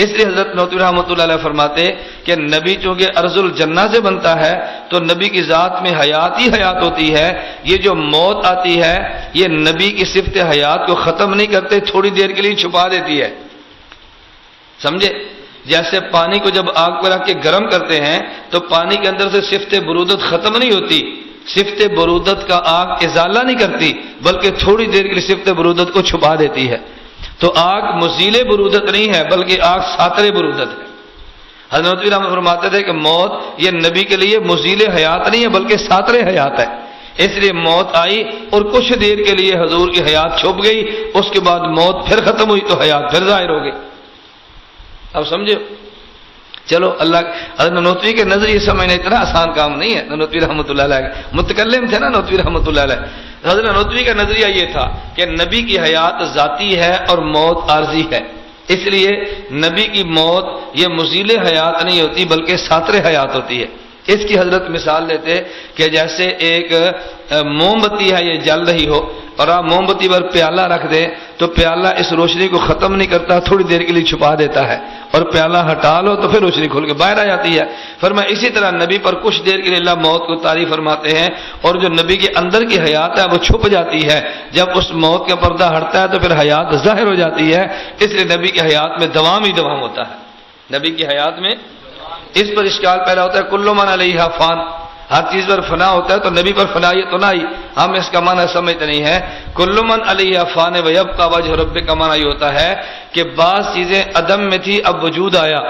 اس لیے حضرت نانوتوی رحمۃ اللہ علیہ فرماتے کہ نبی چونکہ ارض الجنہ سے بنتا ہے تو نبی کی ذات میں حیات ہی حیات ہوتی ہے۔ یہ جو موت آتی ہے یہ نبی کی صفت حیات کو ختم نہیں کرتے، تھوڑی دیر کے لیے چھپا دیتی ہے۔ سمجھے؟ جیسے پانی کو جب آگ پر رکھ کے گرم کرتے ہیں تو پانی کے اندر سے صفت برودت ختم نہیں ہوتی، صفت برودت کا آگ ازالہ نہیں کرتی بلکہ تھوڑی دیر کے لیے صفت برودت کو چھپا دیتی ہے۔ تو آگ مزیل برودت نہیں ہے بلکہ آگ ساتر برودت ہے۔ حضرت نانوتوی رحمۃ اللہ فرماتے تھے کہ موت یہ نبی کے لیے مزیل حیات نہیں ہے بلکہ ساتر حیات ہے۔ اس لیے موت آئی اور کچھ دیر کے لیے حضور کی حیات چھپ گئی، اس کے بعد موت پھر ختم ہوئی تو حیات پھر ظاہر ہو گئی۔ اب سمجھو؟ چلو اللہ حضرت نانوتوی کے نظریے سمجھنا اتنا آسان کام نہیں ہے۔ نانوتوی رحمۃ اللہ علیہ متکلم تھے نا نانوتوی رحمۃ اللہ علیہ۔ حضرت نانوتوی کا نظریہ یہ تھا کہ نبی کی حیات ذاتی ہے اور موت عارضی ہے، اس لیے نبی کی موت یہ مزیل حیات نہیں ہوتی بلکہ ساتر حیات ہوتی ہے۔ اس کی حضرت مثال دیتے کہ جیسے ایک موم بتی ہے یہ جل رہی ہو اور آپ موم بتی پر پیالہ رکھ دیں تو پیالہ اس روشنی کو ختم نہیں کرتا، تھوڑی دیر کے لیے چھپا دیتا ہے، اور پیالہ ہٹا لو تو پھر روشنی کھل کے باہر آ جاتی ہے۔ فرمایا اسی طرح نبی پر کچھ دیر کے لیے اللہ موت کو طاری فرماتے ہیں اور جو نبی کے اندر کی حیات ہے وہ چھپ جاتی ہے۔ جب اس موت کا پردہ ہٹتا ہے تو پھر حیات ظاہر ہو جاتی ہے۔ اس لیے نبی کی حیات میں دوام ہی دوام ہوتا ہے۔ نبی کی حیات میں اس پر اشکال پیدا ہوتا ہے کل من علیہا فان، ہر چیز پر فنا ہوتا ہے تو نبی پر فنائیت تو نہ ہی، ہم اس کا معنی سمجھتے نہیں ہے۔ کل من علیہا فان ویبقى وجہ ربک کا معنی یہ ہوتا ہے کہ بعض چیزیں عدم میں تھی اب وجود آیا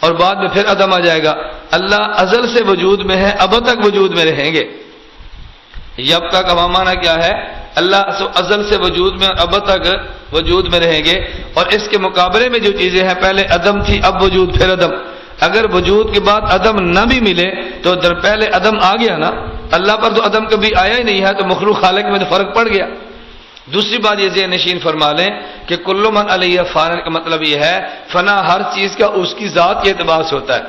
اور بعد میں پھر عدم آ جائے گا۔ اللہ ازل سے وجود میں ہے، اب تک وجود میں رہیں گے۔ یبقى کا معنی کیا ہے؟ اللہ ازل سے وجود میں اب تک وجود میں رہیں گے، اور اس کے مقابلے میں جو چیزیں ہیں پہلے عدم تھی اب وجود پھر عدم۔ اگر وجود کے بعد عدم نہ بھی ملے تو در پہلے عدم آ گیا نا، اللہ پر تو عدم کبھی آیا ہی نہیں ہے، تو مخلوق خالق میں تو فرق پڑ گیا۔ دوسری بات یہ ذہن نشین فرما لیں کہ کل من علیہ فان کا مطلب یہ ہے فنا ہر چیز کا اس کی ذات کے اعتبار سے ہوتا ہے۔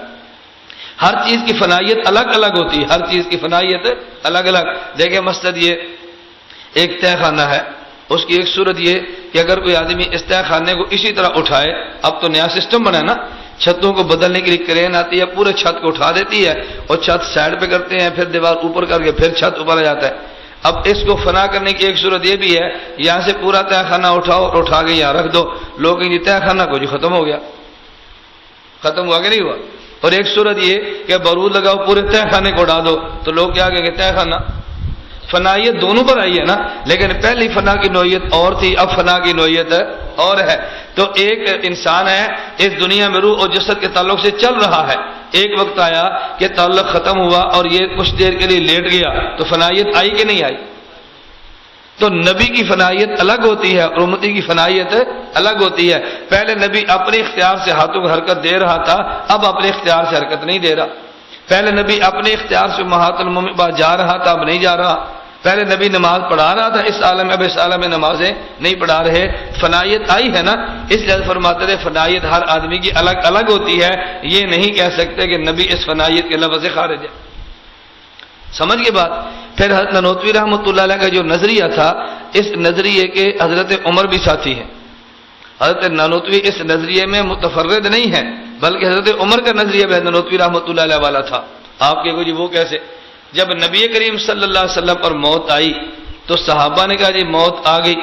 ہر چیز کی فنائیت الگ الگ ہوتی ہے، ہر چیز کی فنائیت الگ الگ۔ دیکھیں مثلاً یہ ایک تہ خانہ ہے، اس کی ایک صورت یہ کہ اگر کوئی آدمی اس تہ خانے کو اسی طرح اٹھائے، اب تو نیا سسٹم بنا ہے نا، چھتوں کو بدلنے کے لیے کرین آتی ہے، پورے چھت کو اٹھا دیتی ہے اور چھت سائڈ پہ کرتے ہیں، پھر دیوار اوپر کر کے پھر چھت اوپر آ جاتا ہے۔ اب اس کو فنا کرنے کی ایک صورت یہ بھی ہے یہاں سے پورا تہ خانہ اٹھاؤ اور اٹھا کے یہاں رکھ دو، لوگ یہ تہ خانہ کو جو ختم ہو گیا، ختم ہوا کہ نہیں ہوا۔ اور ایک صورت یہ کہ بارود لگاؤ پورے تہ خانے کو اڑا دو، تو لوگ کیا کہیں گے تہ خانہ۔ فنائیت دونوں پر آئی ہے نا، لیکن پہلی فنا کی نوعیت اور تھی، اب فنا کی نوعیت اور ہے۔ تو ایک انسان ہے اس دنیا میں روح اور جسد کے تعلق سے چل رہا ہے، ایک وقت آیا کہ تعلق ختم ہوا اور یہ کچھ دیر کے لیے لیٹ گیا، تو فنائیت آئی کہ نہیں آئی؟ تو نبی کی فنائیت الگ ہوتی ہے اور امتی کی فنائیت الگ ہوتی ہے. پہلے نبی اپنے اختیار سے ہاتھوں کو حرکت دے رہا تھا، اب اپنے اختیار سے حرکت نہیں دے رہا. پہلے نبی اپنے اختیار سے امہات المومنین کے پاس جا رہا تھا، اب نہیں جا رہا. پہلے نبی نماز پڑھا رہا تھا اس عالم میں، اب اس عالم میں نمازیں نہیں پڑھا رہے. فنائیت آئی ہے نا، اس لیے فرماتے تھے فنائیت ہر آدمی کی الگ الگ ہوتی ہے. یہ نہیں کہہ سکتے کہ نبی اس فنائیت کے لفظ سے خارج ہے. سمجھ گئے بات؟ پھر حضرت نانوتوی رحمۃ اللہ علیہ کا جو نظریہ تھا، اس نظریے کے حضرت عمر بھی ساتھی ہیں. حضرت نانوتوی اس نظریے میں متفرد نہیں ہے، بلکہ حضرت عمر کا نظریہ بھی نانوتوی رحمۃ اللہ علیہ والا تھا. آپ کے جی وہ کیسے؟ جب نبی کریم صلی اللہ علیہ وسلم پر موت آئی تو صحابہ نے کہا جی موت آ گئی.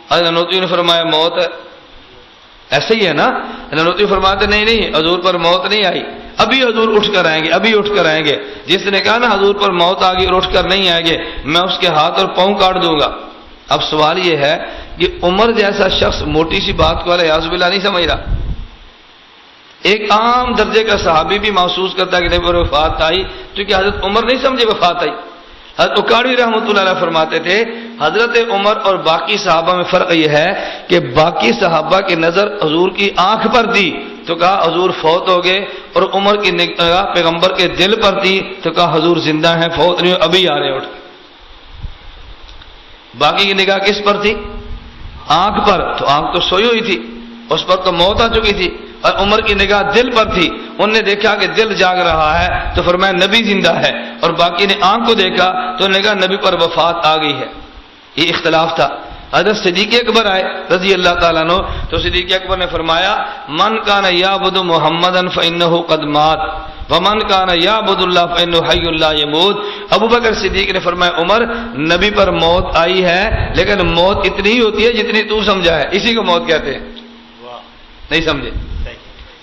حضرت نانوتوی نے فرمایا موت ایسے ہی ہے نا. نانوتوی فرماتے نہیں حضور پر موت نہیں آئی، ابھی حضور اٹھ کر آئیں گے، ابھی اٹھ کر آئیں گے. جس نے کہا نا حضور پر موت آ گئی اور اٹھ کر نہیں آئیں گے، میں اس کے ہاتھ اور پاؤں کاٹ دوں گا. اب سوال یہ ہے کہ عمر جیسا شخص موٹی سی بات کو اعوذ باللہ نہیں سمجھ رہا. ایک عام درجے کا صحابی بھی محسوس کرتا ہے کہ نبی پر وفات آئی، کیونکہ حضرت عمر نہیں سمجھے وفات آئی. حضرت اکاڑوی رحمۃ اللہ علیہ فرماتے تھے حضرت عمر اور باقی صحابہ میں فرق یہ ہے کہ باقی صحابہ کی نظر حضور کی آنکھ پر تھی تو کہا حضور فوت ہو گئے، اور عمر کی نگاہ پیغمبر کے دل پر تھی تو کہا حضور زندہ ہیں، فوت نہیں ہوئے، ابھی آ رہے اٹھ. باقی کی نگاہ کس پر تھی؟ آنکھ پر. تو آنکھ تو سوئی ہوئی تھی، اس پر تو موت آ چکی تھی. اور عمر کی نگاہ دل پر تھی، انہوں نے دیکھا کہ دل جاگ رہا ہے تو فرمایا نبی زندہ ہے. اور باقی نے آنکھ کو دیکھا تو انہوں نے کہا نبی پر وفات آ گئی ہے. یہ اختلاف تھا. حضرت صدیق اکبر آئے رضی اللہ تعالیٰ عنہ تو صدیق اکبر نے فرمایا من کان یعبد محمدا فانہ قد مات ومن کان یعبد اللہ فانہ حی لا یموت. ابو بکر صدیق نے فرمایا عمر نبی پر موت آئی ہے لیکن موت اتنی ہی ہوتی ہے جتنی تو سمجھا ہے، اسی کو موت کہتے ہیں. نہیں سمجھے؟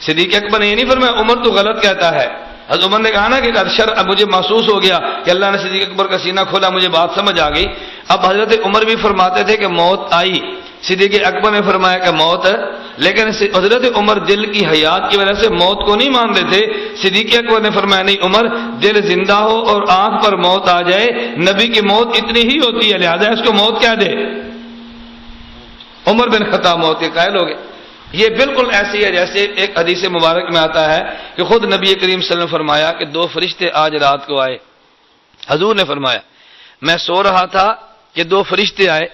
صدیق اکبر نے یہ نہیں فرمایا عمر تو غلط کہتا ہے. حضرت عمر نے کہا نا کہ اب مجھے محسوس ہو گیا کہ اللہ نے صدیق اکبر کا سینہ کھولا، مجھے بات سمجھ آ گئی. اب حضرت عمر بھی فرماتے تھے کہ موت آئی، صدیق اکبر نے فرمایا کہ موت، لیکن حضرت عمر دل کی حیات کی وجہ سے موت کو نہیں مان رہے تھے. صدیق اکبر نے فرمایا نہیں عمر دل زندہ ہو اور آنکھ پر موت آ جائے، نبی کی موت اتنی ہی ہوتی ہے لہذا اس کو موت کہہ دے. عمر بن خطاب موت کے قائل ہو گئے. یہ بالکل ایسی ہے جیسے ایک حدیث مبارک میں آتا ہے کہ خود نبی کریم صلی اللہ علیہ وسلم نے فرمایا کہ دو فرشتے آج رات کو آئے. حضور نے فرمایا میں سو رہا تھا کہ دو فرشتے آئے.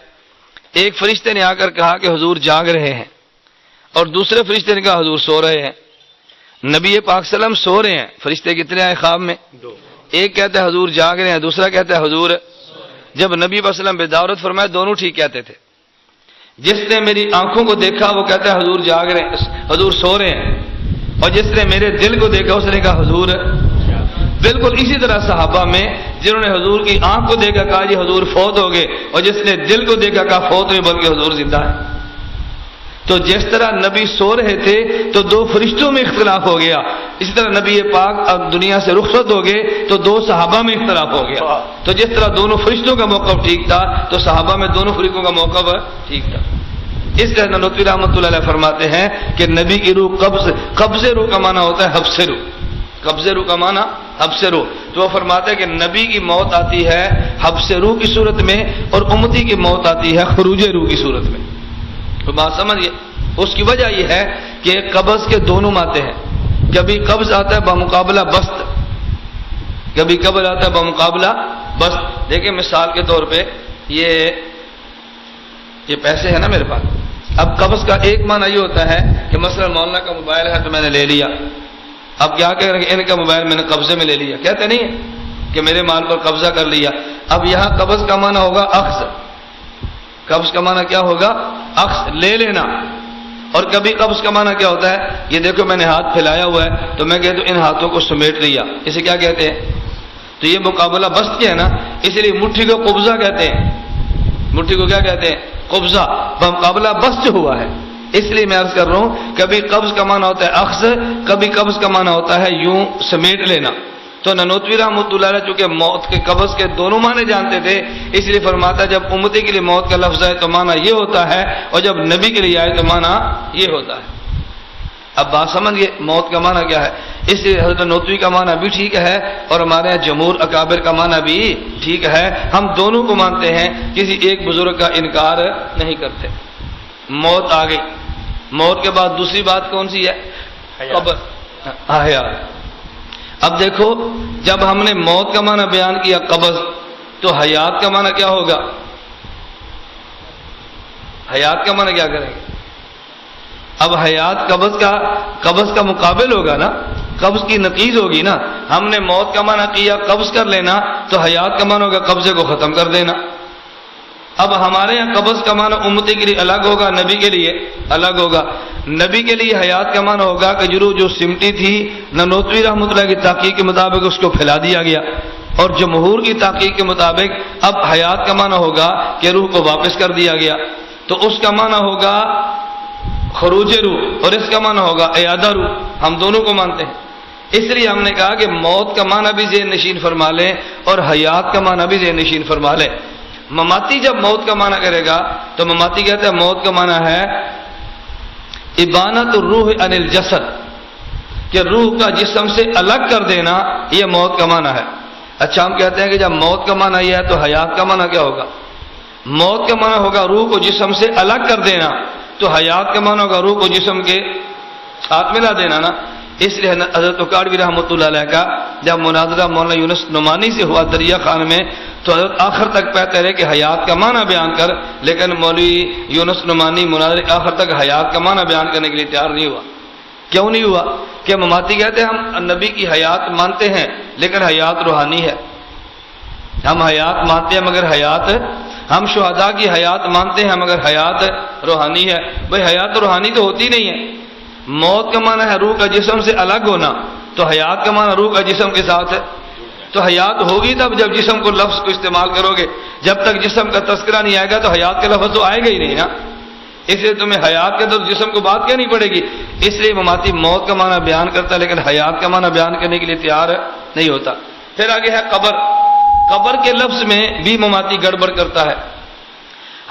ایک فرشتے نے آ کر کہا کہ حضور جاگ رہے ہیں، اور دوسرے فرشتے نے کہا حضور سو رہے ہیں. نبی پاک صلی اللہ علیہ وسلم سو رہے ہیں. فرشتے کتنے آئے خواب میں؟ ایک کہتا ہے حضور جاگ رہے ہیں، دوسرا کہتا ہے حضور. جب نبی پاک صلی اللہ علیہ وسلم بدعورت فرمایا دونوں ٹھیک کہتے تھے. جس نے میری آنکھوں کو دیکھا وہ کہتا ہے حضور جاگ رہے ہیں، حضور سو رہے ہیں، اور جس نے میرے دل کو دیکھا اس نے کہا حضور. بالکل اسی طرح صحابہ میں جنہوں نے حضور کی آنکھ کو دیکھا کہا جی حضور فوت ہو گئے، اور جس نے دل کو دیکھا کہا فوت نہیں بلکہ حضور زندہ ہے. تو جس طرح نبی سو رہے تھے تو دو فرشتوں میں اختلاف ہو گیا، اسی طرح نبی پاک اب دنیا سے رخصت ہو گئے تو دو صحابہ میں اختلاف ہو گیا. تو جس طرح دونوں فرشتوں کا موقف ٹھیک تھا تو صحابہ میں دونوں فریقوں کا موقف ٹھیک تھا. اس طرح نانوتوی رحمۃ اللہ علیہ فرماتے ہیں کہ نبی کی روح قبض روح کا معنی ہوتا ہے حبس روح. قبض روح کا معنی حبس روح. تو وہ فرماتے ہیں کہ نبی کی موت آتی ہے حبس روح کی صورت میں اور امتی کی موت آتی ہے خروج روح کی صورت میں. تو بات سمجھئے. اس کی وجہ یہ ہے کہ قبض کے دونوں آتے ہیں. کبھی قبض آتا ہے بمقابلہ بسط، کبھی قبض آتا ہے بمقابلہ بسط. دیکھیں مثال کے طور پہ یہ پیسے ہیں نا میرے پاس. اب قبض کا ایک معنی یہ ہوتا ہے کہ مثلا مولانا کا موبائل ہے تو میں نے لے لیا. اب کیا کہیں گے ان کا موبائل میں نے قبضے میں لے لیا، کہتے نہیں ہے کہ میرے مال پر قبضہ کر لیا. اب یہاں قبض کا معنی ہوگا اخذ. قبض کا معنی کیا ہوگا؟ اخذ، لے لینا. اور کبھی قبض کا معنی کیا ہوتا ہے؟ یہ دیکھو میں نے ہاتھ پھیلایا ہوا ہے تو میں کہتا ہوں ان ہاتھوں کو سمیٹ لیا. اسے کیا کہتے ہیں؟ تو یہ مقابلہ بست کیا ہے نا، اس لیے مٹھی کو قبضہ کہتے ہیں. مٹھی کو کیا کہتے ہیں؟ قبضہ. مقابلہ بست ہوا ہے. اس لیے میں عرض کر رہا ہوں کبھی قبض کا معنی ہوتا ہے اخذ، کبھی قبض کا معنی ہوتا ہے یوں سمیٹ لینا. تو نانوتوی رحمۃ اللہ علیہ چونکہ موت کے قبض کے دونوں معنی جانتے تھے اس لیے فرماتا ہے جب امتی کے لیے موت کا لفظ ہے تو معنی یہ ہوتا ہے، اور جب نبی کے لیے آئے تو معنی یہ ہوتا ہے. اب بات سمجھئے موت کا معنی کیا ہے. اس لیے حضرت نوتوی کا معنی بھی ٹھیک ہے اور ہمارے یہاں جمہور اکابر کا معنی بھی ٹھیک ہے. ہم دونوں کو مانتے ہیں, کسی ایک بزرگ کا انکار نہیں کرتے. موت آ گئی, موت کے بعد دوسری بات کون سی ہے؟ قبر, حیات. اب دیکھو جب ہم نے موت کا معنی بیان کیا قبض, تو حیات کا معنی کیا ہوگا؟ حیات کا معنی کیا کریں گے؟ اب حیات قبض کا مقابل ہوگا نا, قبض کی نقیض ہوگی نا. ہم نے موت کا معنی کیا قبض کر لینا, تو حیات کا معنی ہوگا قبضے کو ختم کر دینا. اب ہمارے یہاں قبض کا معنی امتی کے لیے الگ ہوگا, نبی کے لیے الگ ہوگا. نبی کے لیے حیات کا معنی ہوگا کہ جو سمٹی تھی ننوتوی رحمۃ اللہ کی تحقیق کے مطابق اس کو پھیلا دیا گیا, اور جمہور کی تحقیق کے مطابق اب حیات کا معنی ہوگا کہ روح کو واپس کر دیا گیا. تو اس کا معنی ہوگا خروج روح, اور اس کا معنی ہوگا اعادہ روح. ہم دونوں کو مانتے ہیں. اس لیے ہم نے کہا کہ موت کا معنی بھی ذہن نشین فرما لیں اور حیات کا معنی بھی ذہن نشین فرما لیں. مماتی جب موت کا معنی کرے گا تو مماتی کہتے ہیں موت کا معنی ہے ابانت الروح عن الجسد, کہ روح کا جسم سے الگ کر دینا, یہ موت کا معنی ہے. اچھا, ہم کہتے ہیں کہ جب موت کا معنی یہ ہے تو حیات کا معنی کیا ہوگا؟ موت کا معنی ہوگا روح کو جسم سے الگ کر دینا, تو حیات کا معنی ہوگا روح کو جسم کے ساتھ ملا دینا نا. اس لیے حضرت اکاڑوی رحمۃ اللہ علیہ کا جب مناظرہ مولانا یونس نعمانی سے ہوا دریا خان میں, تو حضرت آخر تک کہتے رہے کہ حیات کا معنی بیان کر, لیکن مولوی یونس نعمانی مناظرے آخر تک حیات کا معنی بیان کرنے کے لیے تیار نہیں ہوا. کیوں نہیں ہوا؟ کہ مماتی کہتے ہیں ہم نبی کی حیات مانتے ہیں لیکن حیات روحانی ہے. ہم حیات مانتے ہیں مگر حیات, ہم شہداء کی حیات مانتے ہیں مگر حیات روحانی ہے. بھئی حیات روحانی تو ہوتی نہیں ہے. موت کا معنی ہے روح کا جسم سے الگ ہونا, تو حیات کا معنی روح کا جسم کے ساتھ ہے. تو حیات ہوگی تب جب جسم کو لفظ کو استعمال کرو گے. جب تک جسم کا تذکرہ نہیں آئے گا تو حیات کا لفظ تو آئے گا ہی نہیں نا. اس لیے تمہیں حیات کے تو جسم کو بات کیا نہیں پڑے گی. اس لیے مماتی موت کا معنی بیان کرتا ہے لیکن حیات کا معنی بیان کرنے کے لیے تیار نہیں ہوتا. پھر آگے ہے قبر. قبر کے لفظ میں بھی مماتی گڑبڑ کرتا ہے.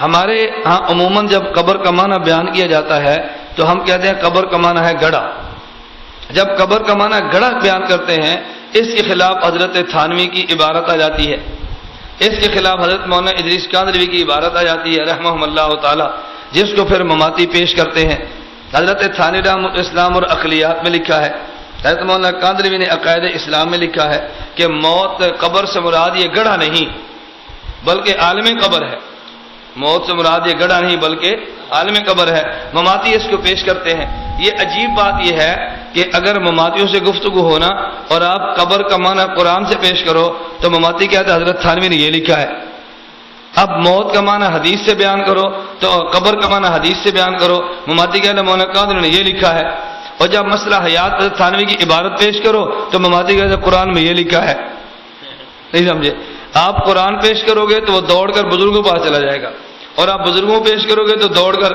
ہمارے ہاں عموماً جب قبر کا معنی بیان کیا جاتا ہے تو ہم کہتے ہیں قبر کا معنی ہے گڑھا. جب قبر کا معنی گڑھا بیان کرتے ہیں, اس کے خلاف حضرت تھانوی کی عبارت آ جاتی ہے. اس کے خلاف حضرت مولانا ادریس کاندھلوی کی عبارت آ جاتی ہے رحمہم اللہ تعالی, جس کو پھر مماتی پیش کرتے ہیں. حضرت تھانوی رحمۃ اسلام اور اقلیات میں لکھا ہے, حضرت مولانا کاندھلوی نے عقائد اسلام میں لکھا ہے کہ موت قبر سے مراد یہ گڑھا نہیں بلکہ عالم قبر ہے. موت سے مراد یہ گڑھا نہیں بلکہ عالم قبر ہے. مماتی اس کو پیش کرتے ہیں. یہ عجیب بات یہ ہے کہ اگر مماتیوں سے گفتگو ہونا اور آپ قبر کا معنی قرآن سے پیش کرو تو مماتی کہتے ہیں حضرت تھانوی نے یہ لکھا ہے. اب موت کا معنی حدیث سے بیان کرو تو قبر کا معنی حدیث سے بیان کرو, مماتی کہتے ہیں مولانا قادری نے یہ لکھا ہے. اور جب مسئلہ حیات حضرت تھانوی کی عبارت پیش کرو تو مماتی کہتے ہیں قرآن میں یہ لکھا ہے. نہیں سمجھے؟ آپ قرآن پیش کرو گے تو وہ دوڑ کر بزرگوں کے پاس چلا جائے گا, اور آپ بزرگوں پیش کرو گے تو دوڑ کر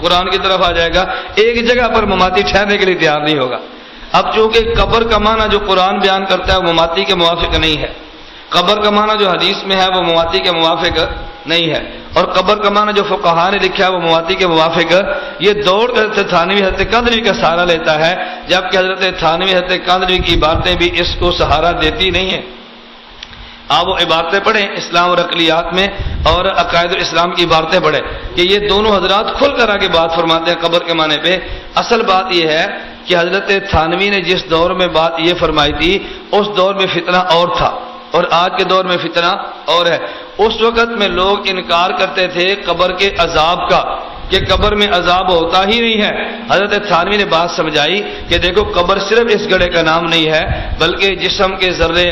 قرآن کی طرف آ جائے گا. ایک جگہ پر مماتی ٹھہرنے کے لیے تیار نہیں ہوگا. اب چونکہ قبر کا معنی جو قرآن بیان کرتا ہے وہ مماتی کے موافق نہیں ہے, قبر کا معنی جو حدیث میں ہے وہ مماتی کے موافق نہیں ہے, اور قبر کا معنی جو فقہا نے لکھا ہے وہ مماتی کے موافق. یہ دوڑ کر حضرت تھانوی حضرت کاندھلوی کا سہارا لیتا ہے, جبکہ حضرت تھانوی حضرت کاندھلوی کی باتیں بھی اس کو سہارا دیتی نہیں ہیں. آپ وہ عبارتیں پڑھیں اسلام اور اقلیات میں, اور عقائد الاسلام کی عبارتیں پڑھیں کہ یہ دونوں حضرات کھل کر آگے بات فرماتے ہیں قبر کے معنی پہ. اصل بات یہ ہے کہ حضرت تھانوی نے جس دور میں بات یہ فرمائی تھی اس دور میں فتنہ اور تھا, اور آج کے دور میں فتنہ اور ہے. اس وقت میں لوگ انکار کرتے تھے قبر کے عذاب کا, کہ قبر میں عذاب ہوتا ہی نہیں ہے. حضرت تھانوی نے بات سمجھائی کہ دیکھو قبر صرف اس گڑھے کا نام نہیں ہے بلکہ جسم کے ذرے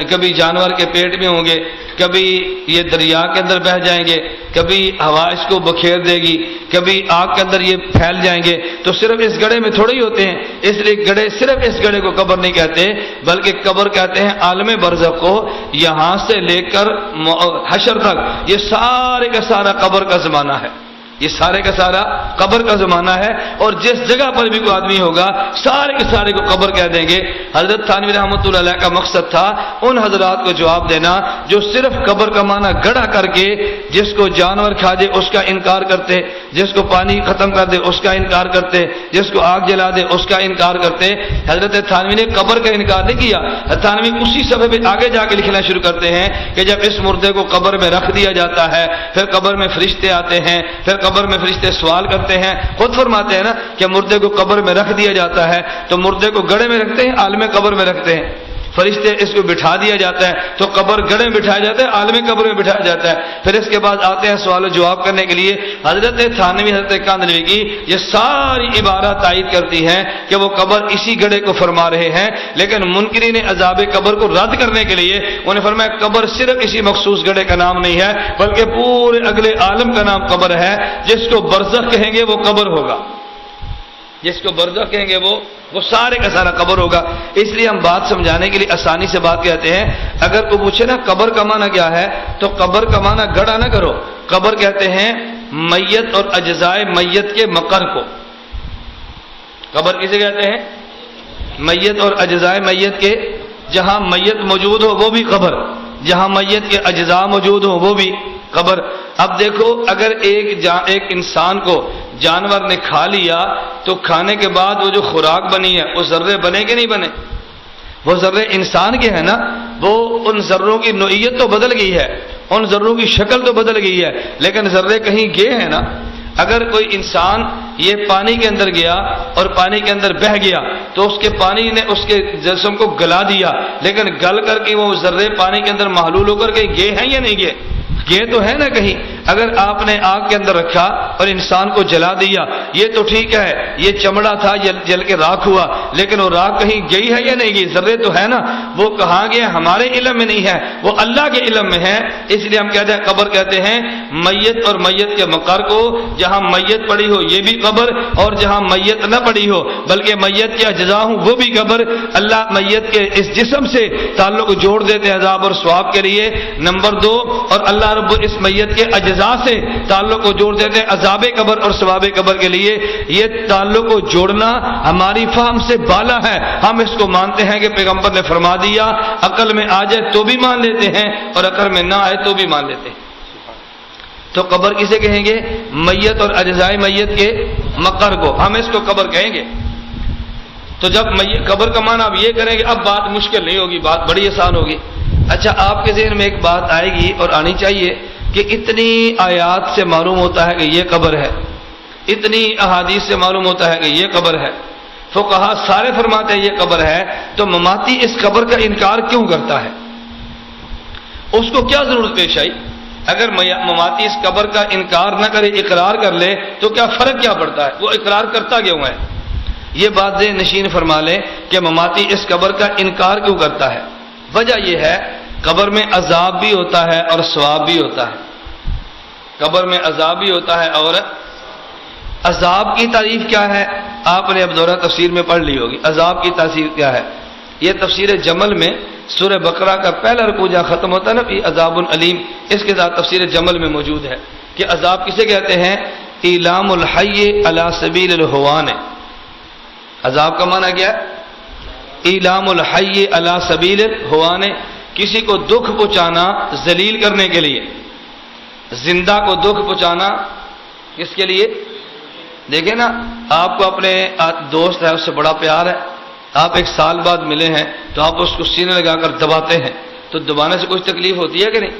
کبھی جانور کے پیٹ میں ہوں گے, کبھی یہ دریا کے اندر بہہ جائیں گے, کبھی ہوا اس کو بکھیر دے گی, کبھی آگ کے اندر یہ پھیل جائیں گے. تو صرف اس گڑھے میں تھوڑے ہی ہوتے ہیں. اس لیے گڑھے صرف اس گڑھے کو قبر نہیں کہتے بلکہ قبر کہتے ہیں عالم برزخ کو. یہاں سے لے کر حشر تک یہ سارے کا سارا قبر کا زمانہ ہے. یہ سارے کا سارا قبر کا زمانہ ہے، اور جس جگہ پر بھی کوئی آدمی ہوگا سارے کے سارے کو قبر کہہ دیں گے۔ حضرت تھانوی رحمۃ اللہ علیہ کا مقصد تھا ان حضرات کو جواب دینا جو صرف قبر کا معنی گڑھا کر کے جس کو جانور کھا دے اس کا انکار کرتے، جس کو پانی ختم کر دے اس کا انکار کرتے، جس کو آگ جلا دے اس کا انکار کرتے۔ حضرت تھانوی نے قبر کا انکار نہیں کیا۔ تھانوی اسی صفحے پہ آگے جا کے لکھنا شروع کرتے ہیں کہ جب اس مردے کو قبر میں رکھ دیا جاتا ہے، پھر قبر میں فرشتے آتے ہیں، پھر قبر میں فرشتے سوال کرتے ہیں۔ خود فرماتے ہیں نا کہ مردے کو قبر میں رکھ دیا جاتا ہے تو مردے کو گڑھے میں رکھتے ہیں، عالم قبر میں رکھتے ہیں۔ فرشتے اس کو بٹھا دیا جاتا ہے تو قبر گڑھے میں بٹھایا جاتا ہے، عالم قبر میں بٹھایا جاتا ہے۔ پھر اس کے بعد آتے ہیں سوال و جواب کرنے کے لیے۔ حضرت تھانوی، حضرت کاندھلوی کی یہ ساری عبارات تائید کرتی ہیں کہ وہ قبر اسی گڑھے کو فرما رہے ہیں، لیکن منکرین عذاب قبر کو رد کرنے کے لیے انہیں فرمایا قبر صرف اسی مخصوص گڑھے کا نام نہیں ہے بلکہ پورے اگلے عالم کا نام قبر ہے۔ جس کو برزخ کہیں گے وہ قبر ہوگا، جس کو برزخ کہیں گے وہ سارے کا سارا قبر ہوگا۔ اس لیے ہم بات سمجھانے کے لیے آسانی سے بات کہتے ہیں۔ اگر کوئی پوچھے نا قبر کا معنی کیا ہے تو قبر کا معنی گڑھا نہ کرو، قبر کہتے ہیں میت اور اجزائے میت کے مقر کو۔ قبر کسے کہتے ہیں؟ میت اور اجزائے میت کے، جہاں میت موجود ہو وہ بھی قبر، جہاں میت کے اجزاء موجود ہو وہ بھی قبر۔ اب دیکھو اگر ایک انسان کو جانور نے کھا لیا تو کھانے کے بعد وہ جو خوراک بنی ہے وہ ذرے بنے کہ نہیں بنے؟ وہ ذرے انسان کے ہیں نا، وہ ان ذروں کی نوعیت تو بدل گئی ہے، ان ذروں کی شکل تو بدل گئی ہے، لیکن ذرے کہیں گئے ہیں نا۔ اگر کوئی انسان یہ پانی کے اندر گیا اور پانی کے اندر بہہ گیا تو اس کے پانی نے اس کے جسم کو گلا دیا، لیکن گل کر کے وہ ذرے پانی کے اندر محلول ہو کر کے گئے ہیں یا نہیں گئے؟ یہ تو ہے نا کہیں۔ اگر آپ نے آگ کے اندر رکھا اور انسان کو جلا دیا یہ تو ٹھیک ہے، یہ چمڑا تھا جل کے راکھ ہوا، لیکن وہ راکھ کہیں گئی ہے یا نہیں گئی؟ ذرے تو ہے نا، وہ کہاں گئے ہمارے علم میں نہیں ہے، وہ اللہ کے علم میں ہے۔ اس لیے ہم کہتے ہیں قبر کہتے ہیں میت اور میت کے مقر کو۔ جہاں میت پڑی ہو یہ بھی قبر، اور جہاں میت نہ پڑی ہو بلکہ میت کے اجزاء ہوں وہ بھی قبر۔ اللہ میت کے اس جسم سے تعلق جوڑ دیتے ہیں عذاب اور ثواب کے لیے، نمبر 2، اور اللہ رب اس میت کے اجزاء سے تعلق کو جوڑ دیتے ہیں عذاب قبر اور ثواب قبر کے لیے۔ یہ تعلق کو جوڑنا ہماری فہم سے بالا ہے، ہم اس کو مانتے ہیں کہ پیغمبر نے فرما دیا، عقل میں آ جائے تو بھی مان لیتے ہیں اور عقل میں نہ آئے تو بھی مان لیتے ہیں۔ تو قبر کسے کہیں گے؟ میت اور اجزائے میت کے مقر کو، ہم اس کو قبر کہیں گے۔ تو جب قبر کا معنی آپ یہ کریں گے اب بات مشکل نہیں ہوگی، بات بڑی آسان ہوگی۔ اچھا آپ کے ذہن میں ایک بات آئے گی اور آنی چاہیے کہ اتنی آیات سے معلوم ہوتا ہے کہ یہ قبر ہے، اتنی احادیث سے معلوم ہوتا ہے کہ یہ قبر ہے، فقہا سارے فرماتے ہیں یہ قبر ہے، تو مماتی اس قبر کا انکار کیوں کرتا ہے؟ اس کو کیا ضرورت پیش آئی؟ اگر مماتی اس قبر کا انکار نہ کرے، اقرار کر لے تو کیا فرق کیا پڑتا ہے؟ وہ اقرار کرتا کیوں ہے؟ یہ بات ذہن نشین فرما لیں کہ مماتی اس قبر کا انکار کیوں کرتا ہے۔ وجہ یہ ہے قبر میں عذاب بھی ہوتا ہے اور ثواب بھی ہوتا ہے۔ قبر میں عذاب بھی ہوتا ہے اور عذاب کی تعریف کیا ہے آپ نے اب دورہ تفسیر میں پڑھ لی ہوگی۔ عذاب کی تفسیر کیا ہے؟ یہ تفسیر جمل میں سورہ بقرہ کا پہلا رکوع جہاں ختم ہوتا ہے نا فی عذاب علیم، اس کے ساتھ تفسیر جمل میں موجود ہے کہ عذاب کسے کہتے ہیں؟ ایلام الحی علی سبیل الہوان۔ عذاب کا معنی کیا ہے؟ ایلام الحی علی سبیل الہوان، کسی کو دکھ پہنچانا ذلیل کرنے کے لیے، زندہ کو دکھ پہنچانا کس کے لیے؟ دیکھیں نا، آپ کو اپنے دوست ہے اس سے بڑا پیار ہے، آپ 1 سال بعد ملے ہیں تو آپ اس کو سینے لگا کر دباتے ہیں، تو دبانے سے کچھ تکلیف ہوتی ہے کہ نہیں؟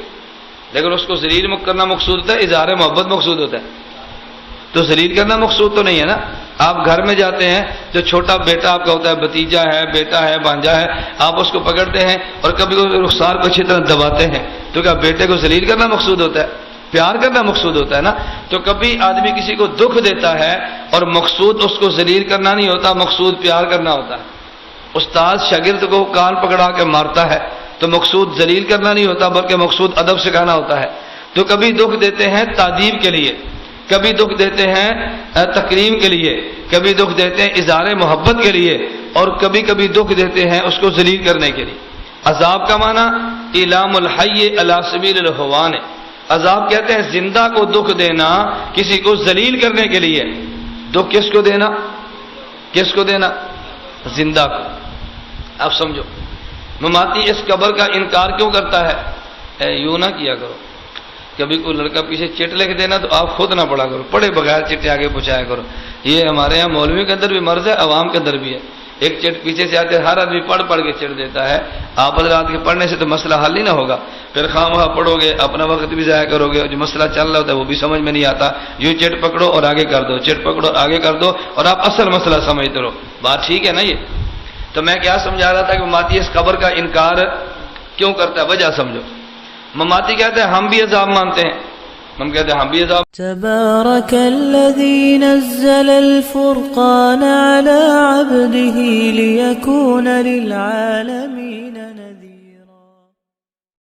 لیکن اس کو ذلیل کرنا مقصود ہوتا ہے، اظہار محبت مقصود ہوتا ہے، تو ذلیل کرنا مقصود تو نہیں ہے نا۔ آپ گھر میں جاتے ہیں تو چھوٹا بیٹا آپ کا ہوتا ہے، بھتیجا ہے، بیٹا ہے، بھانجا ہے، آپ اس کو پکڑتے ہیں اور کبھی رخسار کو اچھی طرح دباتے ہیں، تو کیا بیٹے کو ذلیل کرنا مقصود ہوتا ہے؟ پیار کرنا مقصود ہوتا ہے نا۔ تو کبھی آدمی کسی کو دکھ دیتا ہے اور مقصود اس کو ذلیل کرنا نہیں ہوتا، مقصود پیار کرنا ہوتا ہے۔ استاد شاگرد کو کان پکڑا کے مارتا ہے تو مقصود ذلیل کرنا نہیں ہوتا بلکہ مقصود ادب سکھانا ہوتا ہے۔ تو کبھی دکھ دیتے ہیں تعذیب کے لیے، کبھی دکھ دیتے ہیں تکریم کے لیے، کبھی دکھ دیتے ہیں اظہار محبت کے لیے، اور کبھی کبھی دکھ دیتے ہیں اس کو ذلیل کرنے کے لیے۔ عذاب کا معنی ایلام الحی علی سبیل الہوان ہے، عذاب کہتے ہیں زندہ کو دکھ دینا، کسی کو ذلیل کرنے کے لیے۔ دکھ کس کو دینا؟ کس کو دینا؟ زندہ کو۔ اب سمجھو، مماتی اس قبر کا انکار کیوں کرتا ہے؟ یوں نہ کیا کرو، کبھی کوئی لڑکا پیچھے چٹ لکھ دینا تو آپ خود نہ پڑھا کرو، پڑھے بغیر چٹے آگے پہنچایا کرو۔ یہ ہمارے یہاں مولوی کے اندر بھی مرض ہے، عوام کے اندر بھی ہے۔ ایک چٹ پیچھے سے آتے ہر آدمی پڑھ پڑھ کے چٹ دیتا ہے۔ آپ حضرات کے پڑھنے سے تو مسئلہ حل ہی نہ ہوگا، پھر خواہ وہاں پڑھو گے، اپنا وقت بھی ضائع کرو گے، جو مسئلہ چل رہا ہوتا ہے وہ بھی سمجھ میں نہیں آتا۔ یوں چٹ پکڑو اور آگے کر دو، چٹ پکڑو آگے کر دو، اور آپ اصل مسئلہ سمجھتے رہو۔ بات ٹھیک ہے نا؟ یہ تو میں کیا سمجھا رہا تھا کہ مماتی اس قبر کا انکار کیوں کرتا ہے، وجہ سمجھو۔ مماتی کہتے ہیں ہم بھی عذاب مانتے ہیں، ہم کہتے ہیں ہم بھی عذاب۔ تبارك الذي نزل الفرقان على عبده ليكون للعالمين نذيرا